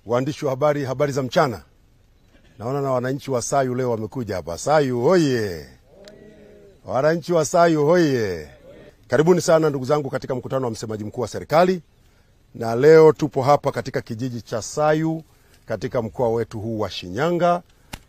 Waandishi wa habari, habari za mchana. Naona na wananchi wa Sayu leo wamekuja hapa. Sayu hoye. Wananchi wa Sayu hoye. Karibuni sana ndugu zangu katika mkutano wa msemaji mkuu wa serikali. Na leo tupo hapa katika kijiji cha Sayu katika mkoa wetu huu wa Shinyanga.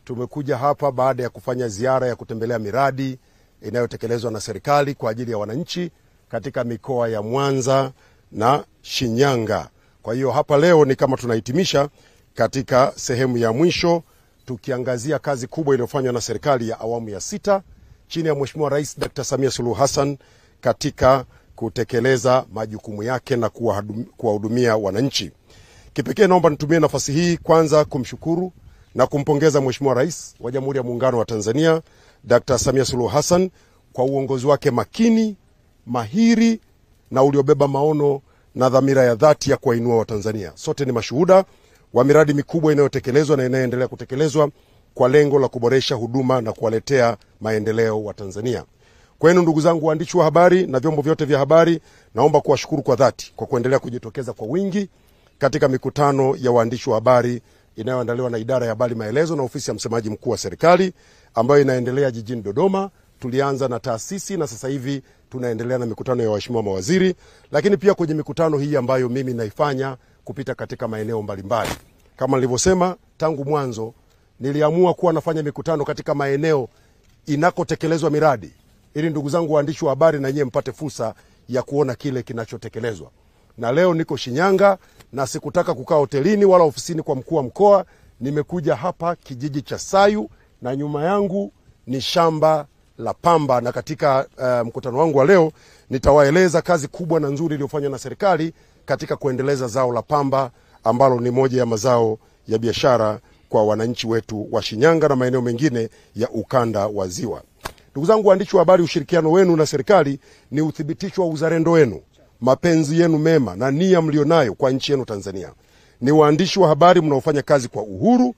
Tumekuja hapa baada ya kufanya ziara ya kutembelea miradi inayotekelezwa na serikali kwa ajili ya wananchi katika mikoa ya Mwanza na Shinyanga. Kwa hiyo hapa leo ni kama tunahitimisha katika sehemu ya mwisho tukiangazia kazi kubwa iliyofanywa na serikali ya awamu ya 6 chini ya Mheshimiwa Rais Dr. Samia Suluhu Hassan katika kutekeleza majukumu yake na kuwahudumia wananchi. Kipekee naomba nitumie nafasi hii kwanza kumshukuru na kumpongeza Mheshimiwa Rais wa Jamhuri ya Muungano wa Tanzania Dr. Samia Suluhu Hassan kwa uongozi wake makini, mahiri na uliobeba maono na dhamira ya dhati ya kuwainua Watanzania. Sote ni mashuhuda wa miradi mikubwa inayotekelezwa na inayoendelea kutekelezwa kwa lengo la kuboresha huduma na kuwaletea maendeleo wa Tanzania. Kwenu ndugu zangu waandishi wa habari na vyombo vyote vya habari, naomba kuwashukuru kwa dhati kwa kuendelea kujitokeza kwa wingi katika mikutano ya waandishi wa habari inayoandaliwa na Idara ya Habari Maelezo na Ofisi ya Msemaji Mkuu wa Serikali ambayo inaendelea jijini Dodoma. Tulianza na taasisi na sasa hivi tunaendelea na mikutano ya waheshimiwa mawaziri, lakini pia kwenye mikutano hii ambayo mimi naifanya kupita katika maeneo mbalimbali. Kama nilivyosema tangu mwanzo, niliamua kuwa nafanya mikutano katika maeneo inakotekelezwa miradi ili ndugu zangu waandishi wa habari na nyie mpate fursa ya kuona kile kinachotekelezwa. Na leo niko Shinyanga na sikutaka kukaa hotelini wala ofisini kwa mkuu wa mkoa. Nimekuja hapa kijiji cha Sayu na nyuma yangu ni shamba la pamba, na katika mkutano wangu wa leo nitawaeleza kazi kubwa na nzuri iliyofanywa na serikali katika kuendeleza zao la pamba ambalo ni moja ya mazao ya biashara kwa wananchi wetu wa Shinyanga na maeneo mengine ya ukanda wa Ziwa. Ndugu zangu waandishi wa habari, ushirikiano wenu na serikali ni uthibitisho wa uzalendo wenu, mapenzi yenu mema na nia mlionayo kwa nchi yenu Tanzania. Ni waandishi wa habari mnaofanya kazi kwa uhuru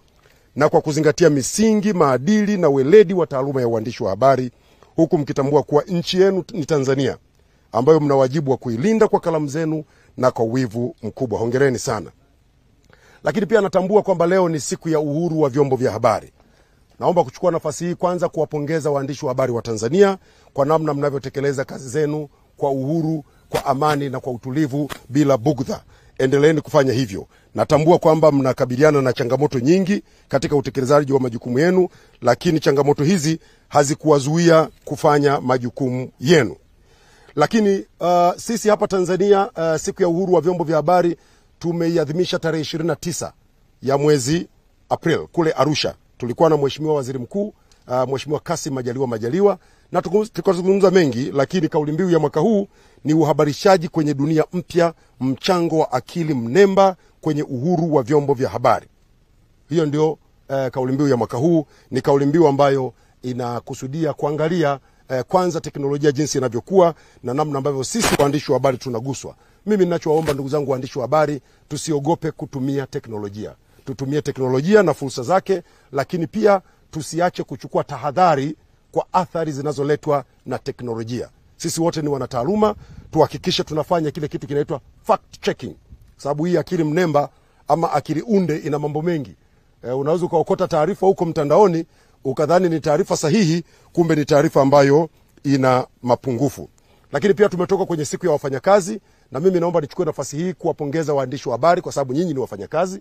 na kwa kuzingatia misingi, maadili na weledi wa taaluma ya uandishi wa habari, huku mkitambua kuwa nchi yenu ni Tanzania ambayo mna wajibu wa kuilinda kwa kalamu zenu na kwa wivu mkubwa. Hongereni sana. Lakini pia natambua kwamba leo ni siku ya uhuru wa vyombo vya habari. Naomba kuchukua nafasi hii kwanza kuwapongeza waandishi wa habari wa Tanzania kwa namna mnavyotekeleza kazi zenu kwa uhuru, kwa amani na kwa utulivu bila bugdha. Endeleeni kufanya hivyo. Natambua kwamba mnakabiliana na changamoto nyingi katika utekelezaji wa majukumu yenu, lakini changamoto hizi hazikuwazuia kufanya majukumu yenu. Lakini sisi hapa Tanzania siku ya uhuru wa vyombo vya habari tumeiadhimisha tarehe 29 ya mwezi April kule Arusha. Tulikuwa na Mheshimiwa Waziri Mkuu Mheshimiwa Kassim Majaliwa na tukazungumza mengi, lakini kauli mbiu ya mwaka huu ni uhabarishaji kwenye dunia mpya, mchango wa akili mnemba kwenye uhuru wa vyombo vya habari. Hiyo ndio kauli mbiu ya mwaka huu. Ni kauli mbiu ambayo inakusudia kuangalia kwanza teknolojia jinsi inavyokuwa na namna ambavyo sisi waandishi wa habari tunaguswa. Mimi ninachowaomba ndugu zangu waandishi wa habari, tusiogope kutumia teknolojia. Tutumie teknolojia na fursa zake, lakini pia tusiache kuchukua tahadhari kwa athari zinazoletwa na teknolojia. Sisi wote ni wanataaluma, tuhakikishe tunafanya kile kitu kinaitwa fact checking. Sababu hii akili mnemba ama akili unde ina mambo mengi. Unaweza ukaokota taarifa huko mtandaoni ukadhani ni taarifa sahihi, kumbe ni taarifa ambayo ina mapungufu. Lakini pia tumetoka kwenye siku ya wafanyakazi, na mimi naomba nichukue nafasi hii kuwapongeza waandishi wa habari kwa sababu nyinyi ni wafanyakazi.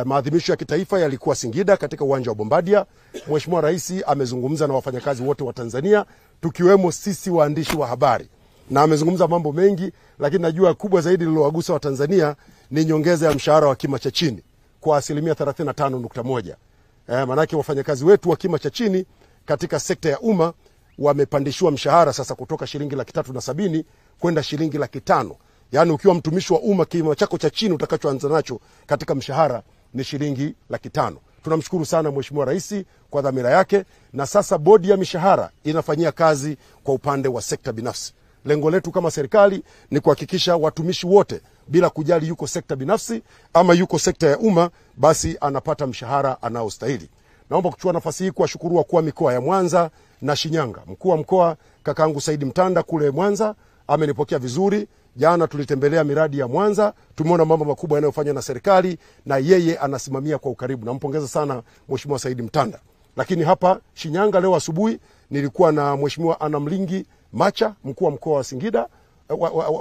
Maadhimisho ya kitaifa yalikuwa Singida katika uwanja wa Bombardia. Mheshimiwa Rais amezungumza na wafanyakazi wote wa Tanzania tukiwemo sisi waandishi wa habari, na amezungumza mambo mengi, lakini najua kubwa zaidi lilowagusa wa Tanzania ni nyongeza ya mshahara wa kima cha chini kwa 35.1%. Manake wafanyakazi wetu wa kima cha chini katika sekta ya umma wamepandishwa mshahara sasa kutoka shilingi 370,000 kwenda shilingi 500,000. Yaani ukiwa mtumishi wa umma kima chako cha chini utakachoanza nacho katika mshahara ni shilingi 500,000. Tunamshukuru sana Mheshimiwa Rais kwa dhamira yake, na sasa bodi ya mishahara inafanyia kazi kwa upande wa sekta binafsi. Lengo letu kama serikali ni kuhakikisha watumishi wote bila kujali yuko sekta binafsi ama yuko sekta ya umma, basi anapata mshahara anaostahili. Naomba kuchukua nafasi hii kuwashukuru wakuu wa mikoa ya Mwanza na Shinyanga. Mkuu wa mkoa kakaangu Saidi Mtanda kule Mwanza amenipokea vizuri. Jana tulitembelea miradi ya Mwanza, tumeona mambo makubwa yanayofanywa na serikali na yeye anasimamia kwa ukaribu. Nampongeza sana Mheshimiwa Said Mtanda. Lakini hapa Shinyanga leo asubuhi nilikuwa na Mheshimiwa Anna Mlingi Macha, mkuu wa mkoa wa Singida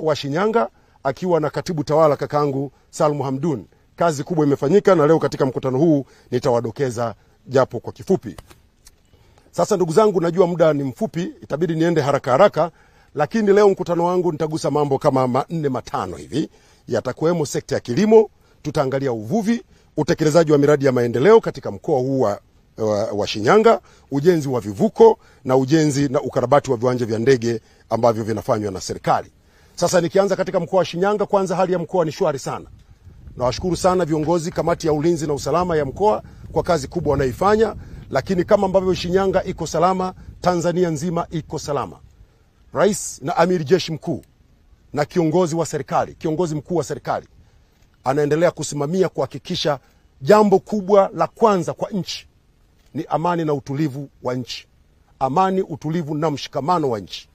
wa Shinyanga, akiwa na katibu tawala kakangu Salmu Hamdun. Kazi kubwa imefanyika na leo katika mkutano huu nitawadokeza japo kwa kifupi. Sasa ndugu zangu, najua muda ni mfupi, itabidi niende haraka haraka, lakini leo mkutano wangu nitagusa mambo kama 4-5 hivi. Yatakuwemo sekta ya kilimo, tutaangalia uvuvi, utekelezaji wa miradi ya maendeleo katika mkoa huu wa Shinyanga, ujenzi wa vivuko na ujenzi na ukarabati wa viwanja vya ndege ambavyo vinafanywa na serikali. Sasa nikianza katika mkoa wa Shinyanga, kwanza hali ya mkoa ni shwari sana. Nawashukuru sana viongozi kamati ya ulinzi na usalama ya mkoa kwa kazi kubwa wanaifanya, lakini kama ambavyo Shinyanga iko salama, Tanzania nzima iko salama. Rais na Amiri Jeshi Mkuu na kiongozi mkuu wa serikali anaendelea kusimamia kuhakikisha jambo kubwa la kwanza kwa nchi ni amani na utulivu wa nchi. Amani, utulivu na mshikamano wa nchi.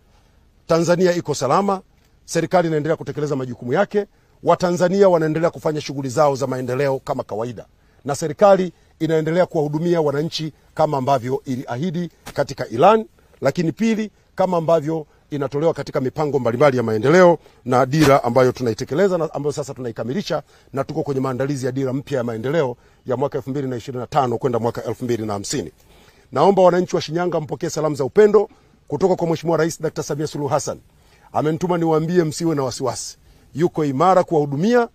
Tanzania iko salama, serikali inaendelea kutekeleza majukumu yake, Watanzania wanaendelea kufanya shughuli zao za maendeleo kama kawaida, na serikali inaendelea kuwahudumia wananchi kama ambavyo iliahidi katika ilani, lakini pili kama ambavyo inatolewa katika mipango mbalimbali ya maendeleo na dira ambayo tunaitekeleza na ambayo sasa tunaikamilisha, na tuko kwenye maandalizi ya dira mpya ya maendeleo ya mwaka 2025 kwenda mwaka 2050. Naomba wananchi wa Shinyanga mpokee salamu za upendo kutoka kwa Mheshimiwa Rais Dr. Samia Suluhu Hassan. Amenituma niwaambie msiwe na wasiwasi. Yuko imara kuwahudumia,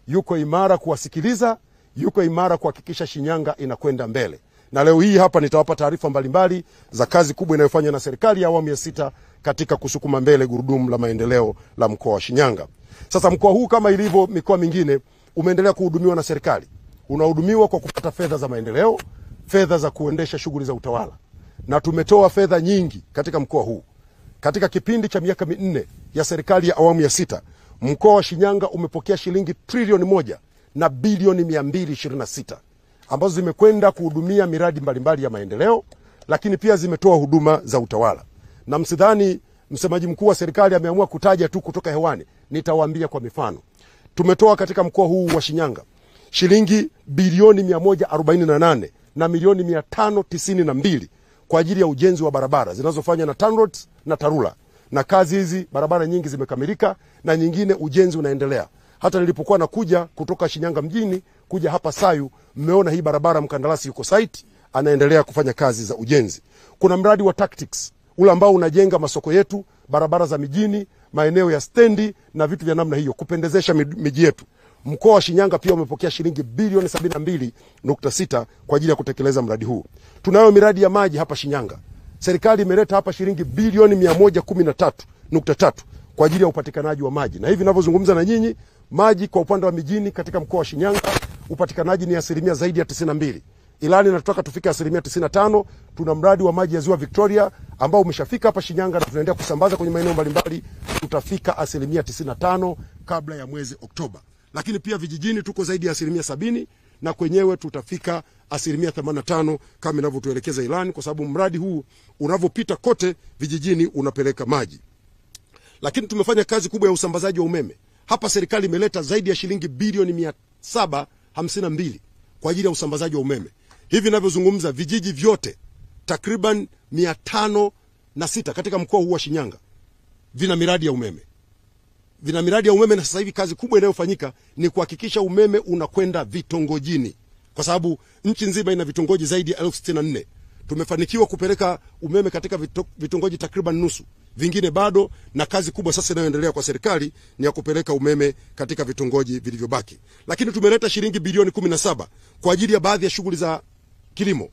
yuko imara kuwasikiliza, yuko imara kuhakikisha Shinyanga inakwenda mbele. Na leo hii hapa nitawapa taarifa mbalimbali za kazi kubwa inayofanywa na serikali ya awamu ya 6 katika kusukuma mbele gurudumu la maendeleo la mkoa wa Shinyanga. Sasa mkoa huu kama ilivyo mikoa mingine umeendelea kuhudumiwa na serikali. Unahudumiwa kwa kupata fedha za maendeleo, fedha za kuendesha shughuli za utawala. Na tumetoa fedha nyingi katika mkoa huu. Katika kipindi cha miaka 4 ya serikali ya awamu ya 6, mkoa wa Shinyanga umepokea shilingi trilioni 1 na bilioni 226 ambazo zimekwenda kuhudumia miradi mbalimbali ya maendeleo, lakini pia zimetoa huduma za utawala. Na msidhani msemaji mkuu wa serikali ameamua kutaja tu kutoka hewani, nitawaambia kwa mifano. Tumetoa katika mkoa huu wa Shinyanga shilingi bilioni 148 na milioni 592 kwa ajili ya ujenzi wa barabara zinazofanywa na TANROADS na TARURA. Na kazi hizi barabara nyingi zimekamilika na nyingine ujenzi unaendelea. Hata nilipokuwa nakuja kutoka Shinyanga mjini kuja hapa Sayu, mmeona hii barabara mkandarasi yuko site anaendelea kufanya kazi za ujenzi. Kuna mradi wa tactics ule ambao unajenga masoko yetu, barabara za mijini, maeneo ya stendi na vitu vya namna hiyo kupendezesha miji yetu. Mkoa wa Shinyanga pia umepokea shilingi bilioni 72.6 kwa ajili ya kutekeleza mradi huu. Tunayo miradi ya maji hapa Shinyanga. Serikali imeleta hapa shilingi bilioni 113.3 kwa ajili ya upatikanaji wa maji. Na hivi ninavyozungumza na nyinyi, maji kwa upande wa mijini katika mkoa wa Shinyanga upatikanaji ni asilimia zaidi ya 92. Ilani inataka tufike asilimia 95. Tuna mradi wa maji ya Ziwa Victoria ambao umeshafika hapa Shinyanga na tunaendelea kusambaza kwenye maeneo mbalimbali. Tutafika asilimia 95 kabla ya mwezi Oktoba. Lakini pia vijijini tuko zaidi ya asilimia 70 na kwenyewe tutafika asilimia 85 kama inavyotuelekeza ilani, kwa sababu mradi huu unavopita kote vijijini unapeleka maji. Lakini tumefanya kazi kubwa ya usambazaji wa umeme. Hapa serikali imeleta zaidi ya shilingi bilioni 752 kwa ajili ya usambazaji wa umeme. Hivi ninavyozungumza vijiji vyote takriban 506 katika mkoa huu wa Shinyanga vina miradi ya umeme. Na sasa hivi kazi kubwa inayofanyika ni kuhakikisha umeme unakwenda vitongojini. Kwa sababu nchi nzima ina vitongoji zaidi ya 1064. Tumefanikiwa kupeleka umeme katika vitongoji takriban nusu. Vingine bado, na kazi kubwa sasa inayoendelea kwa serikali ni ya kupeleka umeme katika vitongoji vilivyobaki. Lakini tumeleta shilingi bilioni 17 kwa ajili ya baadhi ya shughuli za kilimo.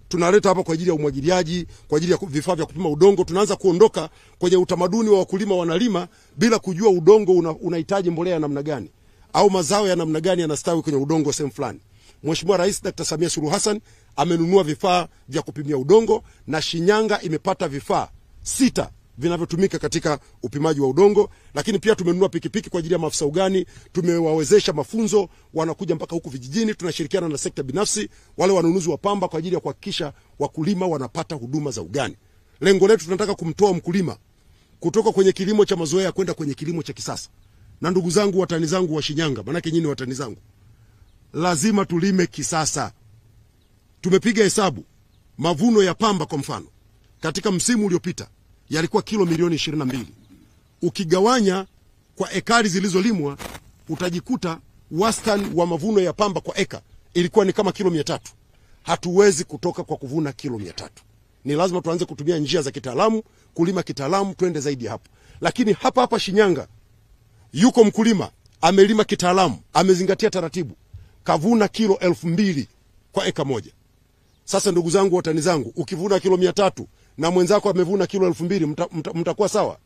Tunaleta hapa kwa ajili ya umwagiliaji, kwa ajili ya vifaa vya kupima udongo. Tunaanza kuondoka kwenye utamaduni wa wakulima wanalima bila kujua udongo unahitaji mbolea ya namna gani au mazao ya namna gani yanastawi kwenye udongo sehemu fulani. Mheshimiwa Rais Dr. Samia Suluhu Hassan amenunua vifaa vya kupimia udongo na Shinyanga imepata vifaa 6 vinavyotumika katika upimaji wa udongo. Lakini pia tumenunua pikipiki kwa ajili ya maafisa ugani, tumewawezesha mafunzo, wanakuja mpaka huku vijijini. Tunashirikiana na sekta binafsi, wale wanunuzi wa pamba kwa ajili ya kuhakikisha wakulima wanapata huduma za ugani. Lengo letu tunataka kumtoa mkulima kutoka kwenye kilimo cha mazoea kwenda kwenye kilimo cha kisasa. Na ndugu zangu, watani zangu wa Shinyanga, manake nyinyi watani zangu, lazima tulime kisasa. Tumepiga hesabu mavuno ya pamba kwa mfano katika msimu uliopita yalikuwa kilo milioni 22. Ukigawanya kwa ekari zilizolimwa utajikuta wastani wa mavuno ya pamba kwa eka ilikuwa ni kama kilo 300. Hatuwezi kutoka kwa kuvuna kilo 300. Ni lazima tuanze kutumia njia za kitaalamu, kulima kitaalamu, twende zaidi hapo. Lakini hapa Shinyanga yuko mkulima amelima kitaalamu, amezingatia taratibu, kavuna kilo 2000 kwa eka moja. Sasa ndugu zangu, watani zangu, ukivuna kilo 300 na mwenzako amevuna kilo 2000, mtakuwa sawa?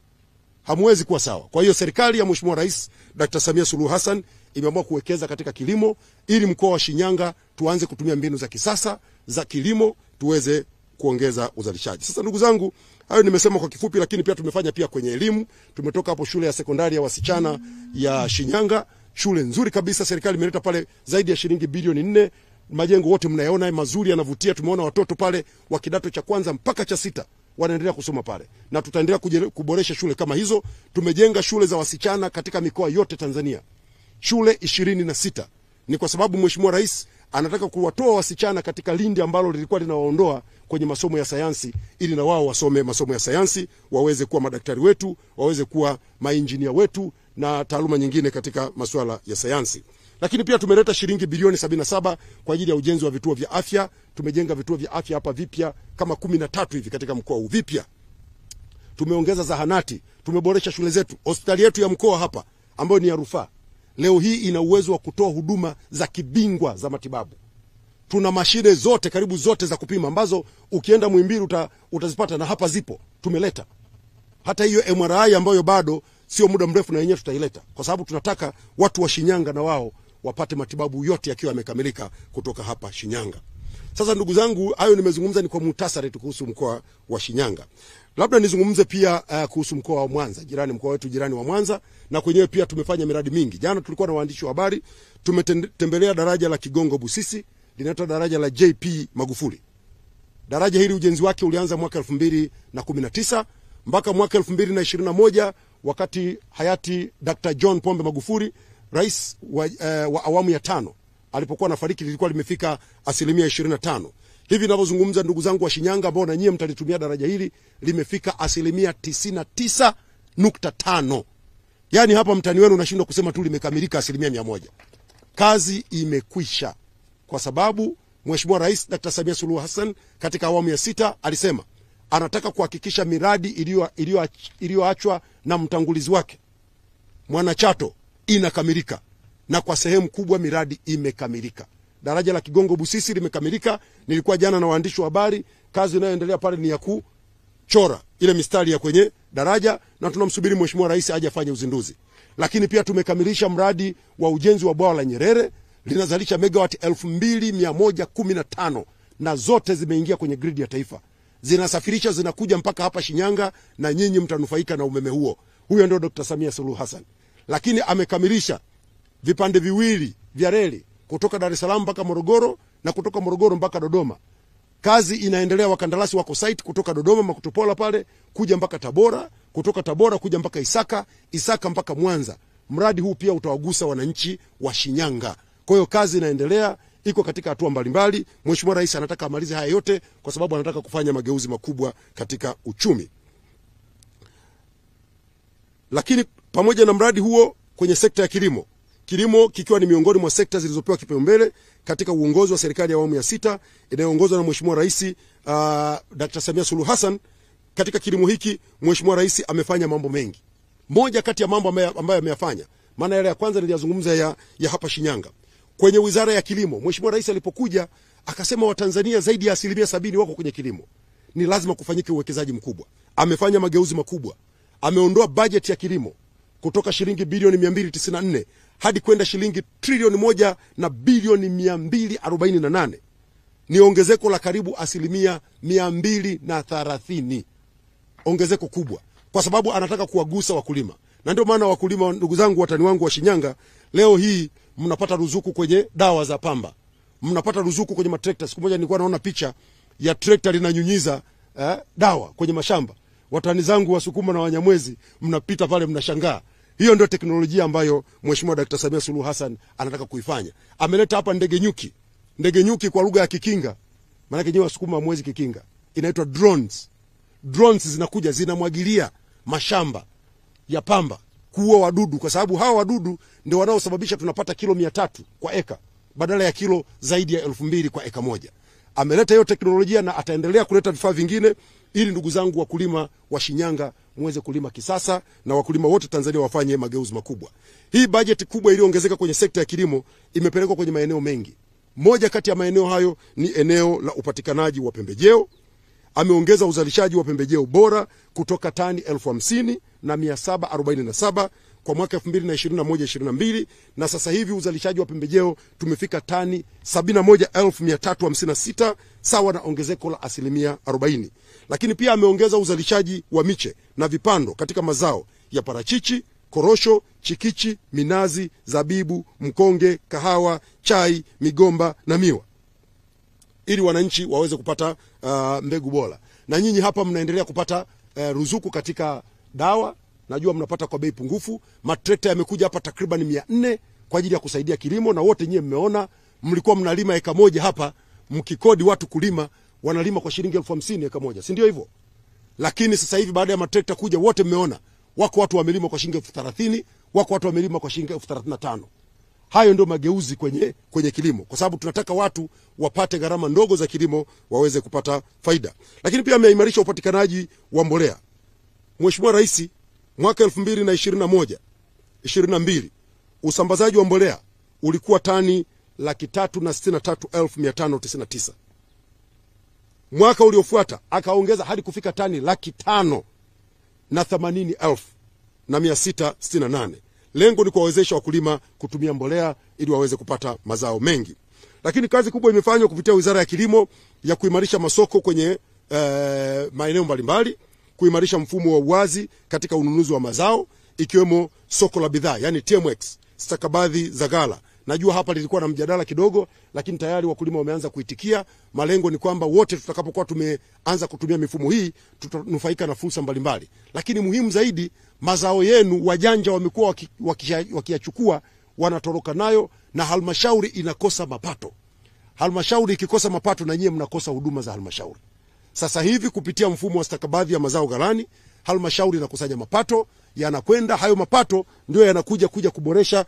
Hamwezi kuwa sawa. Kwa hiyo serikali ya Mheshimiwa Rais Dr. Samia Suluhu Hassan imeamua kuwekeza katika kilimo ili mkoa wa Shinyanga tuanze kutumia mbinu za kisasa za kilimo tuweze kuongeza uzalishaji. Sasa ndugu zangu, hayo nimesema kwa kifupi, lakini pia tumefanya pia kwenye elimu. Tumetoka hapo shule ya sekondari ya wasichana ya Shinyanga, shule nzuri kabisa, serikali imeleta pale zaidi ya shilingi bilioni 4. Majengo wote mnayaona mazuri, yanavutia. Tumeona watoto pale wa kidato cha kwanza mpaka cha 6 wanaendelea kusoma pale, na tutaendelea kuboresha shule kama hizo. Tumejenga shule za wasichana katika mikoa yote Tanzania, shule 26. Ni kwa sababu Mheshimiwa Rais anataka kuwatoa wasichana katika lindi ambalo lilikuwa linawaondoa kwenye masomo ya sayansi, ili na wao wasome masomo ya sayansi, waweze kuwa madaktari wetu, waweze kuwa mainjinia wetu na taaluma nyingine katika masuala ya sayansi. Lakini pia tumeleta shilingi bilioni 77 kwa ajili ya ujenzi wa vituo vya afya. Tumejenga vituo vya afya hapa vipya kama 13 hivi katika mkoa huu vipya. Tumeongeza zahanati, tumeboresha shule zetu. Hospitali yetu ya mkoa hapa ambayo ni ya rufaa leo hii ina uwezo wa kutoa huduma za kibingwa za matibabu. Tuna mashine zote, karibu zote za kupima ambazo ukienda Muhimbili utazipata, na hapa zipo, tumeleta. Hata hiyo MRI ambayo bado sio muda mrefu na yenyewe tutaileta, kwa sababu tunataka watu wa Shinyanga na wao wapate matibabu yote yakiwa yamekamilika kutoka hapa Shinyanga. Sasa ndugu zangu, hayo nimezungumza ni kwa muhtasari tu kuhusu mkoa wa Shinyanga. Labda nizungumze pia kuhusu mkoa wa Mwanza, mkoa wetu jirani wa Mwanza, na kwenyewe pia tumefanya miradi mingi. Jana tulikuwa na waandishi wa habari, tumetembelea daraja la Kigongo Busisi, linaitwa daraja la JP Magufuli. Daraja hili ujenzi wake ulianza mwaka 2019 mpaka mwaka 2021 wakati hayati Dr. John Pombe Magufuli, rais wa awamu ya 5, alipokuwa anafariki, lilikuwa limefika 25%. Hivi ninavyozungumza ndugu zangu wa Shinyanga ambao na nyie mtalitumia daraja hili, limefika 99.5. Yaani hapa mtani wenu unashindwa kusema tu limekamilika 100%. Kazi imekwisha, kwa sababu Mheshimiwa Rais Dr. Samia Suluhu Hassan katika awamu ya 6 alisema anataka kuhakikisha miradi iliyoachwa na mtangulizi wake Mwanachato inakamilika, na kwa sehemu kubwa miradi imekamilika. Daraja la Kigongo Busisi limekamilika. Nilikuwa jana na waandishi wa habari, kazi inayoendelea pale ni ya kuchora ile mistari ya kwenye daraja, na tunamsubiri Mheshimiwa Rais aje afanye uzinduzi. Lakini pia tumekamilisha mradi wa ujenzi wa bwawa la Nyerere, linazalisha megawati 2115 na zote zimeingia kwenye grid ya taifa. Zinasafirisha, zinakuja mpaka hapa Shinyanga, na nyinyi mtanufaika na umeme huo. Huyo ndio Dr. Samia Suluhu Hassan. Lakini amekamilisha vipande viwili vya reli kutoka Dar es Salaam mpaka Morogoro na kutoka Morogoro mpaka Dodoma. Kazi inaendelea, wakandarasi wako site kutoka Dodoma Makutopola pale kuja mpaka Tabora, kutoka Tabora kuja mpaka Isaka mpaka Mwanza. Mradi huu pia utawagusa wananchi wa Shinyanga. Kwa hiyo kazi inaendelea, iko katika hatua mbalimbali. Mheshimiwa Rais anataka amalize haya yote kwa sababu anataka kufanya mageuzi makubwa katika uchumi. Lakini pamoja na mradi huo kwenye sekta ya kilimo kikiwa ni miongoni mwa sekta zilizopewa kipaumbele katika uongozi wa serikali ya awamu ya 6 inayoongozwa na Mheshimiwa Rais Dr. Samia Suluhu Hassan. Katika kilimo hiki Mheshimiwa Rais amefanya mambo mengi. Moja kati ya mambo ambayo ameyafanya, maana yale ya kwanza niliyazungumza ya hapa Shinyanga. Kwenye Wizara ya Kilimo, Mheshimiwa Rais alipokuja akasema Watanzania zaidi ya 70% wako kwenye kilimo. Ni lazima kufanyike uwekezaji mkubwa. Amefanya mageuzi makubwa. Ameondoa bajeti ya kilimo kutoka shilingi bilioni 294 hadi kwenda shilingi trilioni 1 na bilioni 248. Ni ongezeko la karibu 230%. Ongezeko kubwa, kwa sababu anataka kuwagusa wakulima. Na ndio maana wakulima, ndugu zangu, watani wangu wa Shinyanga, leo hii mnapata ruzuku kwenye dawa za pamba. Mnapata ruzuku kwenye matrekta. Siku moja nilikuwa naona picha ya trekta linanyunyiza dawa kwenye mashamba. Watani zangu Wasukuma na Wanyamwezi mnapita pale mnashangaa. Hiyo ndio teknolojia ambayo Mheshimiwa Dr. Samia Suluhu Hassan anataka kuifanya. Ameleta hapa ndege nyuki. Ndege nyuki kwa lugha ya Kikinga. Maana yake Wasukuma hamwezi Kikinga. Inaitwa drones. Drones zinakuja zinamwagilia mashamba ya pamba kuua wadudu, kwa sababu hawa wadudu ndio wanaosababisha tunapata kilo 300 kwa eka badala ya kilo zaidi ya 2000 kwa eka moja. Ameleta hiyo teknolojia na ataendelea kuleta vifaa vingine ili ndugu zangu wakulima wa Shinyanga muweze kulima kisasa na wakulima wote Tanzania wafanye mageuzi makubwa. Hii bajeti kubwa iliyoongezeka kwenye sekta ya kilimo imepelekwa kwenye maeneo mengi. Moja kati ya maeneo hayo ni eneo la upatikanaji wa pembejeo. Ameongeza uzalishaji wa pembejeo bora kutoka tani 50,747 kwa mwaka 2021-22 na sasa hivi uzalishaji wa pembejeo tumefika tani 71,356 sawa na ongezeko la 40%. Lakini pia ameongeza uzalishaji wa miche na vipando katika mazao ya parachichi, korosho, chikichi, minazi, zabibu, mkonge, kahawa, chai, migomba na miwa, ili wananchi waweze kupata mbegu bora. Na nyinyi hapa mnaendelea kupata ruzuku katika dawa. Najua mnapata kwa bei pungufu. Matrekta yamekuja hapa takriban 400 kwa ajili ya kusaidia kilimo, na wote nyinyi mmeona mlikuwa mnalima eka moja hapa mkikodi watu kulima wanalima kwa shilingi 50,000 eka moja, si ndio hivyo? Lakini sasa hivi baada ya matrekta kuja wote mmeona wako watu wamelima kwa shilingi 30,000, wako watu wamelima kwa shilingi 35,000. Hayo ndio mageuzi kwenye kilimo, kwa sababu tunataka watu wapate gharama ndogo za kilimo waweze kupata faida. Lakini pia ameimarisha upatikanaji wa mbolea. Mheshimiwa Rais mwaka 2021-22 usambazaji wa mbolea ulikuwa tani 363,599. Mwaka uliofuata akaongeza hadi kufika tani 580,668. Lengo ni kuwawezesha wakulima kutumia mbolea ili waweze kupata mazao mengi. Lakini kazi kubwa imefanywa kupitia Wizara ya Kilimo ya kuimarisha masoko kwenye maeneo mbalimbali, kuimarisha mfumo wa uwazi katika ununuzi wa mazao, ikiwemo soko la bidhaa, yani TMX, stakabadhi za ghala. Najua hapa lilikuwa na mjadala kidogo, lakini tayari wakulima wameanza kuitikia. Malengo ni kwamba wote tutakapokuwa tumeanza kutumia mifumo hii tutanufaika na fursa mbalimbali. Lakini muhimu zaidi, mazao yenu wajanja wamekuwa wakiyachukua wanatoroka nayo, na halmashauri inakosa mapato. Halmashauri ikikosa mapato na nyie mnakosa huduma za halmashauri. Sasa hivi kupitia mfumo wa stakabadhi ya mazao ghalani, halmashauri inakusanya mapato, yanakwenda hayo mapato ndio yanakuja kuboresha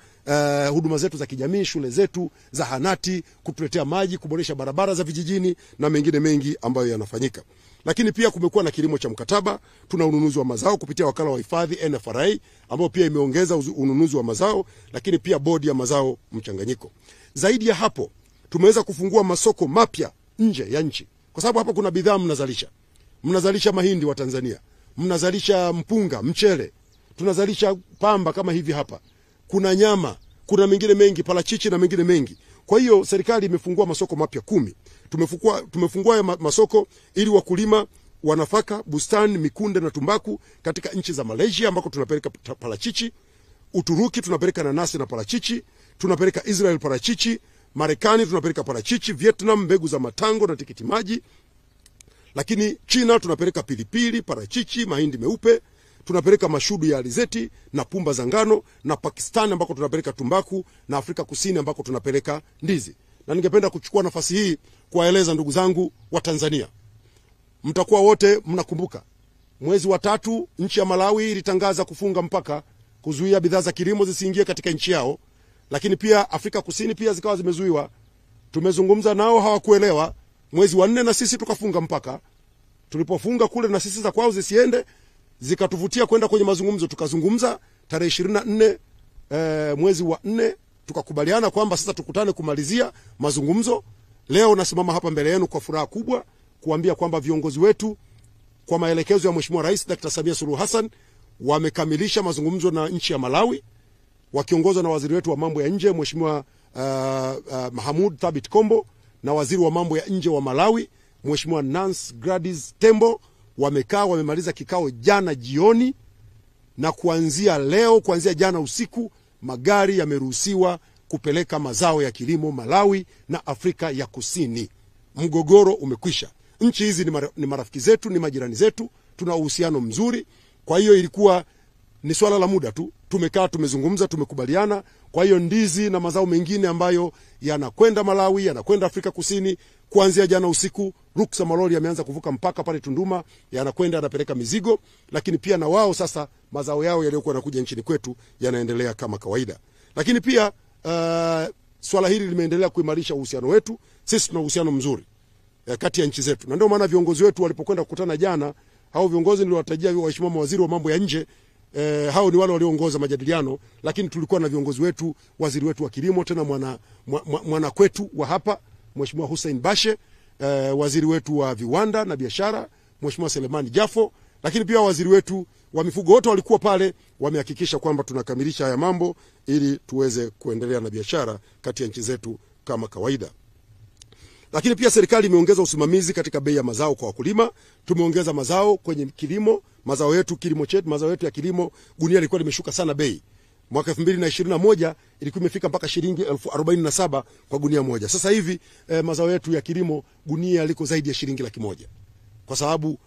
huduma zetu za kijamii, shule zetu, zahanati, kutuletea maji, kuboresha barabara za vijijini na mengine mengi ambayo yanafanyika. Lakini pia kumekuwa na kilimo cha mkataba. Tuna ununuzi wa mazao kupitia wakala wa hifadhi NFRA ambao pia imeongeza ununuzi wa mazao, lakini pia bodi ya mazao mchanganyiko. Zaidi ya hapo, tumeweza kufungua masoko mapya nje ya nchi, kwa sababu hapa kuna bidhaa mnazalisha mahindi wa Tanzania, mnazalisha mpunga, mchele, tunazalisha pamba kama hivi hapa, kuna nyama, kuna mengine mengi, parachichi na mengine mengi. Kwa hiyo serikali imefungua masoko mapya 10. Tumefungua masoko ili wakulima wa nafaka, bustani, mikunde na tumbaku katika nchi za Malaysia ambako tunapeleka parachichi, Uturuki tunapeleka nanasi na parachichi, tunapeleka Israel parachichi, Marekani tunapeleka parachichi, Vietnam mbegu za matango na tikiti maji. Lakini China tunapeleka pilipili, parachichi, mahindi meupe, tunapeleka mashudu ya alizeti na pumba za ngano, na Pakistan ambako tunapeleka tumbaku, na Afrika Kusini ambako tunapeleka ndizi. Na ningependa kuchukua nafasi hii kuwaeleza ndugu zangu wa Tanzania. Mtakuwa wote mnakumbuka mwezi wa 3 nchi ya Malawi ilitangaza kufunga mpaka, kuzuia bidhaa za kilimo zisiingie katika nchi yao. Lakini pia Afrika Kusini pia zikawa zimezuiwa. Tumezungumza nao, hawakuelewa. Mwezi wa 4 na sisi tukafunga mpaka. Tulipofunga kule na sisi za kwao zisiende, zikatuvutia kwenda kwenye mazungumzo. Tukazungumza tarehe 24 mwezi wa 4, tukakubaliana kwamba sasa tukutane kumalizia mazungumzo. Leo nasimama hapa mbele yenu kwa furaha kubwa kuambia kwamba viongozi wetu kwa maelekezo ya Mheshimiwa Rais Dr. Samia Suluhu Hassan wamekamilisha mazungumzo na nchi ya Malawi, wakiongozwa na waziri wetu wa mambo ya nje Mheshimiwa Mahamud Thabit Kombo, na waziri wa mambo ya nje wa Malawi Mheshimiwa Nance Gladys Tembo. Wamemaliza kikao jana jioni, na kuanzia jana usiku magari yameruhusiwa kupeleka mazao ya kilimo Malawi na Afrika ya Kusini. Mgogoro umekwisha. Nchi hizi ni marafiki zetu, ni majirani zetu, tuna uhusiano mzuri. Kwa hiyo ilikuwa ni swala la muda tu, tumekaa tumezungumza, tumekubaliana. Kwa hiyo ndizi na mazao mengine ambayo yanakwenda Malawi, yanakwenda Afrika Kusini, kuanzia jana usiku ruksa malori yameanza kuvuka mpaka pale Tunduma, yanakwenda yanapeleka mizigo. Lakini pia na wao sasa mazao yao yaliyokuwa yanakuja nchini kwetu yanaendelea kama kawaida. Lakini pia swala hili limeendelea kuimarisha uhusiano wetu. Sisi tuna uhusiano mzuri kati ya nchi zetu, na ndio maana viongozi wetu walipokwenda kukutana jana, hao viongozi niliwatajia waheshimiwa mawaziri wa mambo ya nje, hao ni wale walioongoza majadiliano. Lakini tulikuwa na viongozi wetu, waziri wetu wa kilimo, tena mwana kwetu wa hapa Mheshimiwa Hussein Bashe, waziri wetu wa viwanda na biashara Mheshimiwa Selemani Jafo, lakini pia waziri wetu wa mifugo, wote walikuwa pale, wamehakikisha kwamba tunakamilisha haya mambo ili tuweze kuendelea na biashara kati ya nchi zetu kama kawaida. Lakini pia serikali imeongeza usimamizi katika bei ya mazao kwa wakulima. Tumeongeza mazao kwenye kilimo, mazao yetu ya kilimo, gunia ilikuwa limeshuka sana bei. Mwaka 2021 ilikuwa imefika mpaka shilingi 47,000 kwa gunia moja. Sasa hivi mazao yetu ya kilimo gunia liko zaidi ya shilingi 100,000. Kwa sababu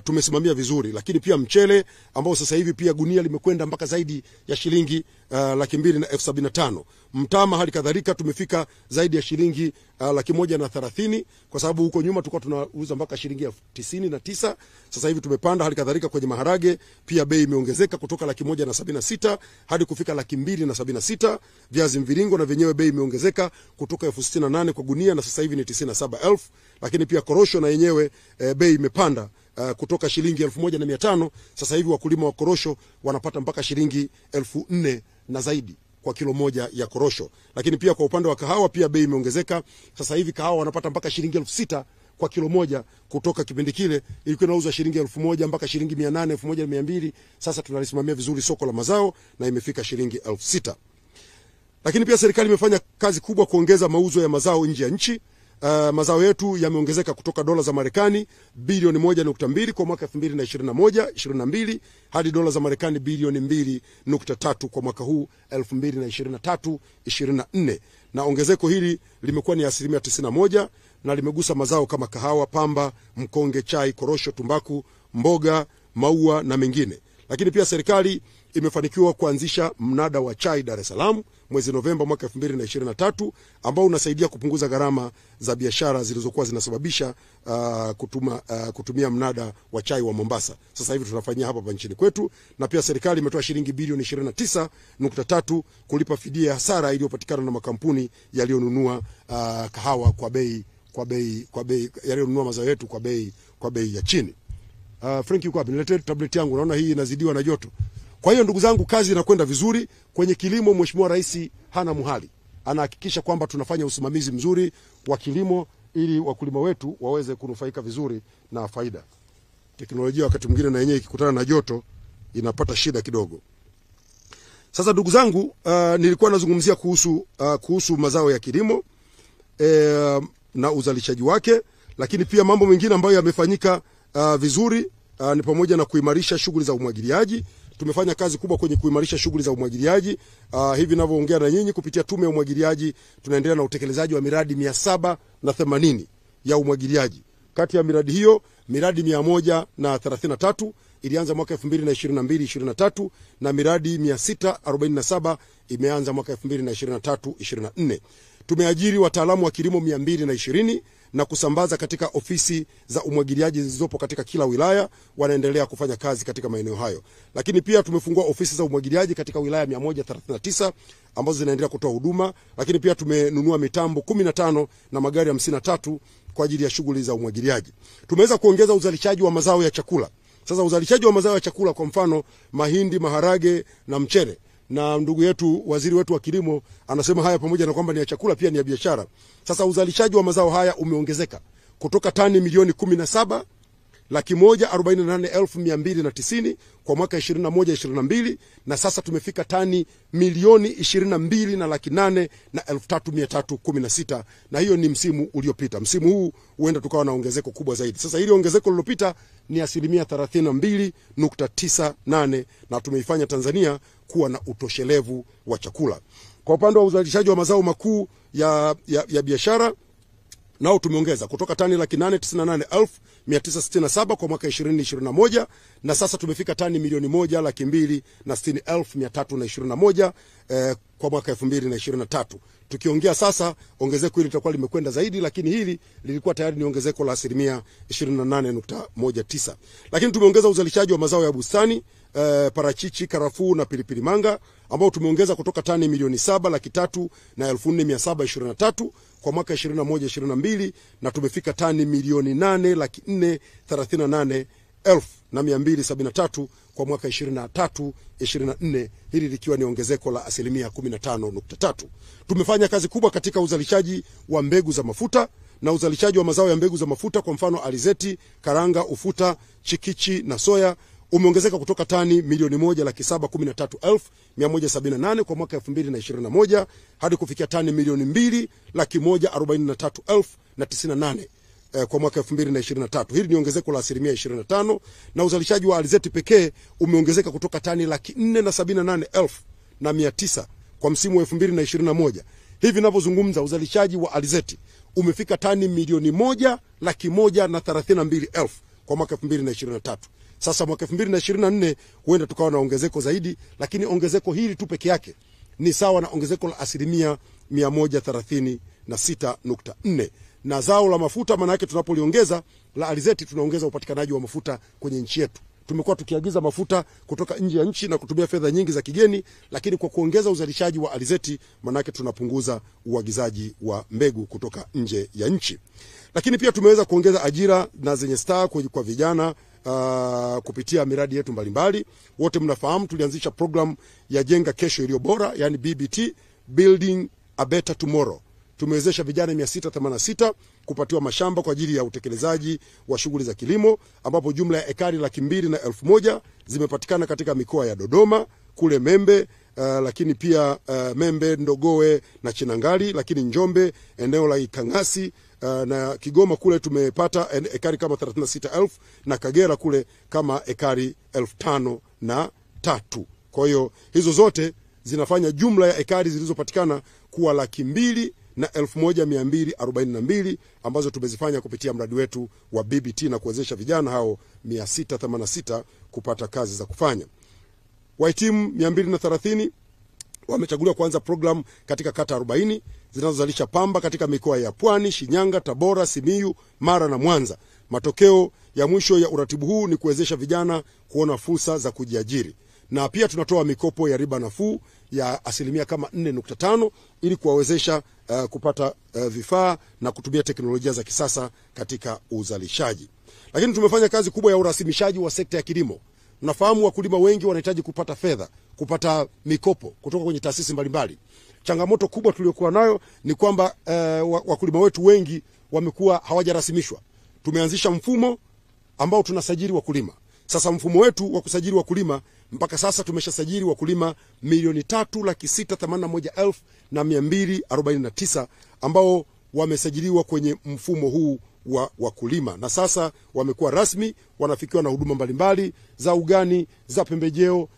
tumesimamia vizuri. Lakini pia mchele ambao sasa hivi pia gunia limekwenda mpaka zaidi ya shilingi 275,000. Mtama hali kadhalika tumefika zaidi ya shilingi 130,000, kwa sababu huko nyuma tulikuwa tunauza mpaka shilingi 99,000. Sasa hivi tumepanda. Hali kadhalika kwenye maharage pia bei imeongezeka kutoka 176,000 hadi kufika 276,000. Viazi mviringo na venyewe bei imeongezeka kutoka 68,000 kwa gunia na sasa hivi ni 97,000. Lakini pia korosho na yenyewe bei imepanda kutoka shilingi 1,500. Sasa hivi wakulima wa korosho wanapata mpaka shilingi 4,000 na zaidi kwa kilo moja ya korosho. Lakini pia kwa upande wa kahawa pia bei imeongezeka. Sasa hivi kahawa wanapata mpaka shilingi 6,000 kwa kilo moja, kutoka kipindi kile ilikuwa inauzwa shilingi 1,000 mpaka shilingi 800, 1,200. Sasa tunalisimamia vizuri soko la mazao na imefika shilingi 6,000. Lakini pia serikali imefanya kazi kubwa kuongeza mauzo ya mazao nje ya nchi. Mazao yetu yameongezeka kutoka dola za Marekani bilioni 1.2 kwa mwaka 2021-22 hadi dola za Marekani bilioni 2.3 kwa mwaka huu 2023-24. Na ongezeko hili limekuwa ni 91% na limegusa mazao kama kahawa, pamba, mkonge, chai, korosho, tumbaku, mboga, maua na mengine. Lakini pia serikali imefanikiwa kuanzisha mnada wa chai Dar es Salaam mwezi Novemba mwaka 2023, ambao unasaidia kupunguza gharama za biashara zilizokuwa zinasababisha kutumia mnada wa chai wa Mombasa. Sasa hivi tunafanyia hapa nchini kwetu. Na pia serikali imetoa shilingi bilioni 29.3 kulipa fidia ya hasara iliyopatikana na makampuni yaliyonunua kahawa kwa bei yaliyonunua mazao yetu kwa bei ya chini. Frank yuko hapa, niletee tablet yangu, naona hii inazidiwa na joto. Kwa hiyo ndugu zangu, kazi inakwenda vizuri kwenye kilimo. Mheshimiwa Rais hana muhali, anahakikisha kwamba tunafanya usimamizi mzuri wa kilimo ili wakulima wetu waweze kunufaika vizuri na faida. Teknolojia wakati mwingine na yenyewe ikikutana na joto inapata shida kidogo. Sasa ndugu zangu, nilikuwa nazungumzia kuhusu mazao ya kilimo na uzalishaji wake, lakini pia mambo mengine ambayo yamefanyika vizuri ni pamoja na kuimarisha shughuli za umwagiliaji. Tumefanya kazi kubwa kwenye kuimarisha shughuli za umwagiliaji. Hivi ninavyoongea na nyinyi, kupitia tume ya umwagiliaji tunaendelea na utekelezaji wa miradi 780 ya umwagiliaji. Kati ya miradi hiyo, miradi 133 ilianza mwaka 2022-23 na miradi 647 imeanza mwaka 2023-24. Tumeajiri wataalamu wa kilimo 220 na kusambaza katika ofisi za umwagiliaji zilizopo katika kila wilaya. Wanaendelea kufanya kazi katika maeneo hayo. Lakini pia tumefungua ofisi za umwagiliaji katika wilaya 139 ambazo zinaendelea kutoa huduma. Lakini pia tumenunua mitambo 15 na magari 53 kwa ajili ya shughuli za umwagiliaji. Tumeweza kuongeza uzalishaji wa mazao ya chakula. Sasa uzalishaji wa mazao ya chakula, kwa mfano mahindi, maharage na mchele, na ndugu yetu waziri wetu wa kilimo anasema haya pamoja na kwamba ni ya chakula pia ni ya biashara. Sasa uzalishaji wa mazao haya umeongezeka kutoka tani milioni 17,148,290 kwa mwaka 21-22 na sasa tumefika tani milioni 22,800,316, na hiyo ni msimu uliopita. Msimu huu huenda tukawa na ongezeko kubwa zaidi. Sasa hili ongezeko lililopita ni 32.98 na tumeifanya Tanzania kuwa na utoshelevu wa chakula. Kwa upande wa uzalishaji wa mazao makuu ya biashara, nao tumeongeza kutoka tani 898,967 kwa mwaka 2021 na sasa tumefika tani 1,260,321 kwa mwaka 2023. Tukiongea sasa, ongezeko hili litakuwa limekwenda zaidi, lakini hili lilikuwa tayari ni ongezeko la 28.19. Lakini tumeongeza uzalishaji wa mazao ya bustani, parachichi, karafuu na pilipili manga ambao tumeongeza kutoka tani 7,304,723 kwa mwaka 21-22 na tumefika tani 8,438,273 kwa mwaka 23-24, hili likiwa ni ongezeko la 15.3. Tumefanya kazi kubwa katika uzalishaji wa mbegu za mafuta na uzalishaji wa mazao ya mbegu za mafuta, kwa mfano alizeti, karanga, ufuta, chikichi na soya umeongezeka kutoka tani 1,113,178 kwa mwaka 2021 hadi kufikia tani 2,143,098 kwa mwaka 2023. Hili ni ongezeko la 25%, na uzalishaji wa alizeti pekee umeongezeka kutoka tani 478,900 kwa msimu wa 2021. Hivi ninavyozungumza uzalishaji wa alizeti umefika tani 1,132,000 kwa mwaka 2023. Sasa mwaka 2024 huenda tukawa na ongezeko zaidi, lakini ongezeko hili tu peke yake ni sawa na ongezeko la 136.4. Na zao la mafuta, maana yake tunapoliongeza la alizeti tunaongeza upatikanaji wa mafuta kwenye nchi yetu. Tumekuwa tukiagiza mafuta kutoka nje ya nchi na kutumia fedha nyingi za kigeni, lakini kwa kuongeza uzalishaji wa alizeti maana yake tunapunguza uagizaji wa mbegu kutoka nje ya nchi. Lakini pia tumeweza kuongeza ajira na zenye staa kwa vijana kupitia miradi yetu mbalimbali. Wote mnafahamu tulianzisha program ya Jenga Kesho Iliyo Bora, yani BBT, Building a Better Tomorrow. Tumewezesha vijana 686 kupatiwa mashamba kwa ajili ya utekelezaji wa shughuli za kilimo, ambapo jumla ya ekari 201,000 zimepatikana katika mikoa ya Dodoma, kule Membe, lakini pia Membe, Ndogowe na Chinangali, lakini Njombe, eneo la Ikangasi, na Kigoma kule tumepata ekari kama 36,000 na Kagera kule kama ekari 5,003. Kwa hiyo hizo zote zinafanya jumla ya ekari zilizopatikana kuwa 201,242 ambazo tumezifanya kupitia mradi wetu wa BBT na kuwezesha vijana hao 686 kupata kazi za kufanya. Wahitimu 230 wamechaguliwa kuanza program katika kata 40 zinazozalisha pamba katika mikoa ya Pwani, Shinyanga, Tabora, Simiyu, Mara na Mwanza. Matokeo ya mwisho ya uratibu huu ni kuwezesha vijana kuona fursa za kujiajiri. Na pia tunatoa mikopo ya riba nafuu ya asilimia kama 4.5 ili kuwawezesha kupata vifaa na kutumia teknolojia za kisasa katika uzalishaji. Lakini tumefanya kazi kubwa ya urasimishaji wa sekta ya kilimo. Nafahamu wakulima wengi wanahitaji kupata fedha, kupata mikopo kutoka kwenye taasisi mbalimbali. Changamoto kubwa tuliyokuwa nayo ni kwamba wakulima wetu wengi wamekuwa hawajarasimishwa. Tumeanzisha mfumo ambao tunasajili wakulima. Sasa mfumo wetu wa kusajili wakulima mpaka sasa tumeshasajili wakulima 3,681,249 ambao wamesajiliwa kwenye mfumo huu wa wakulima, na sasa wamekuwa rasmi, wanafikiwa na huduma mbalimbali za ugani, za pembejeo,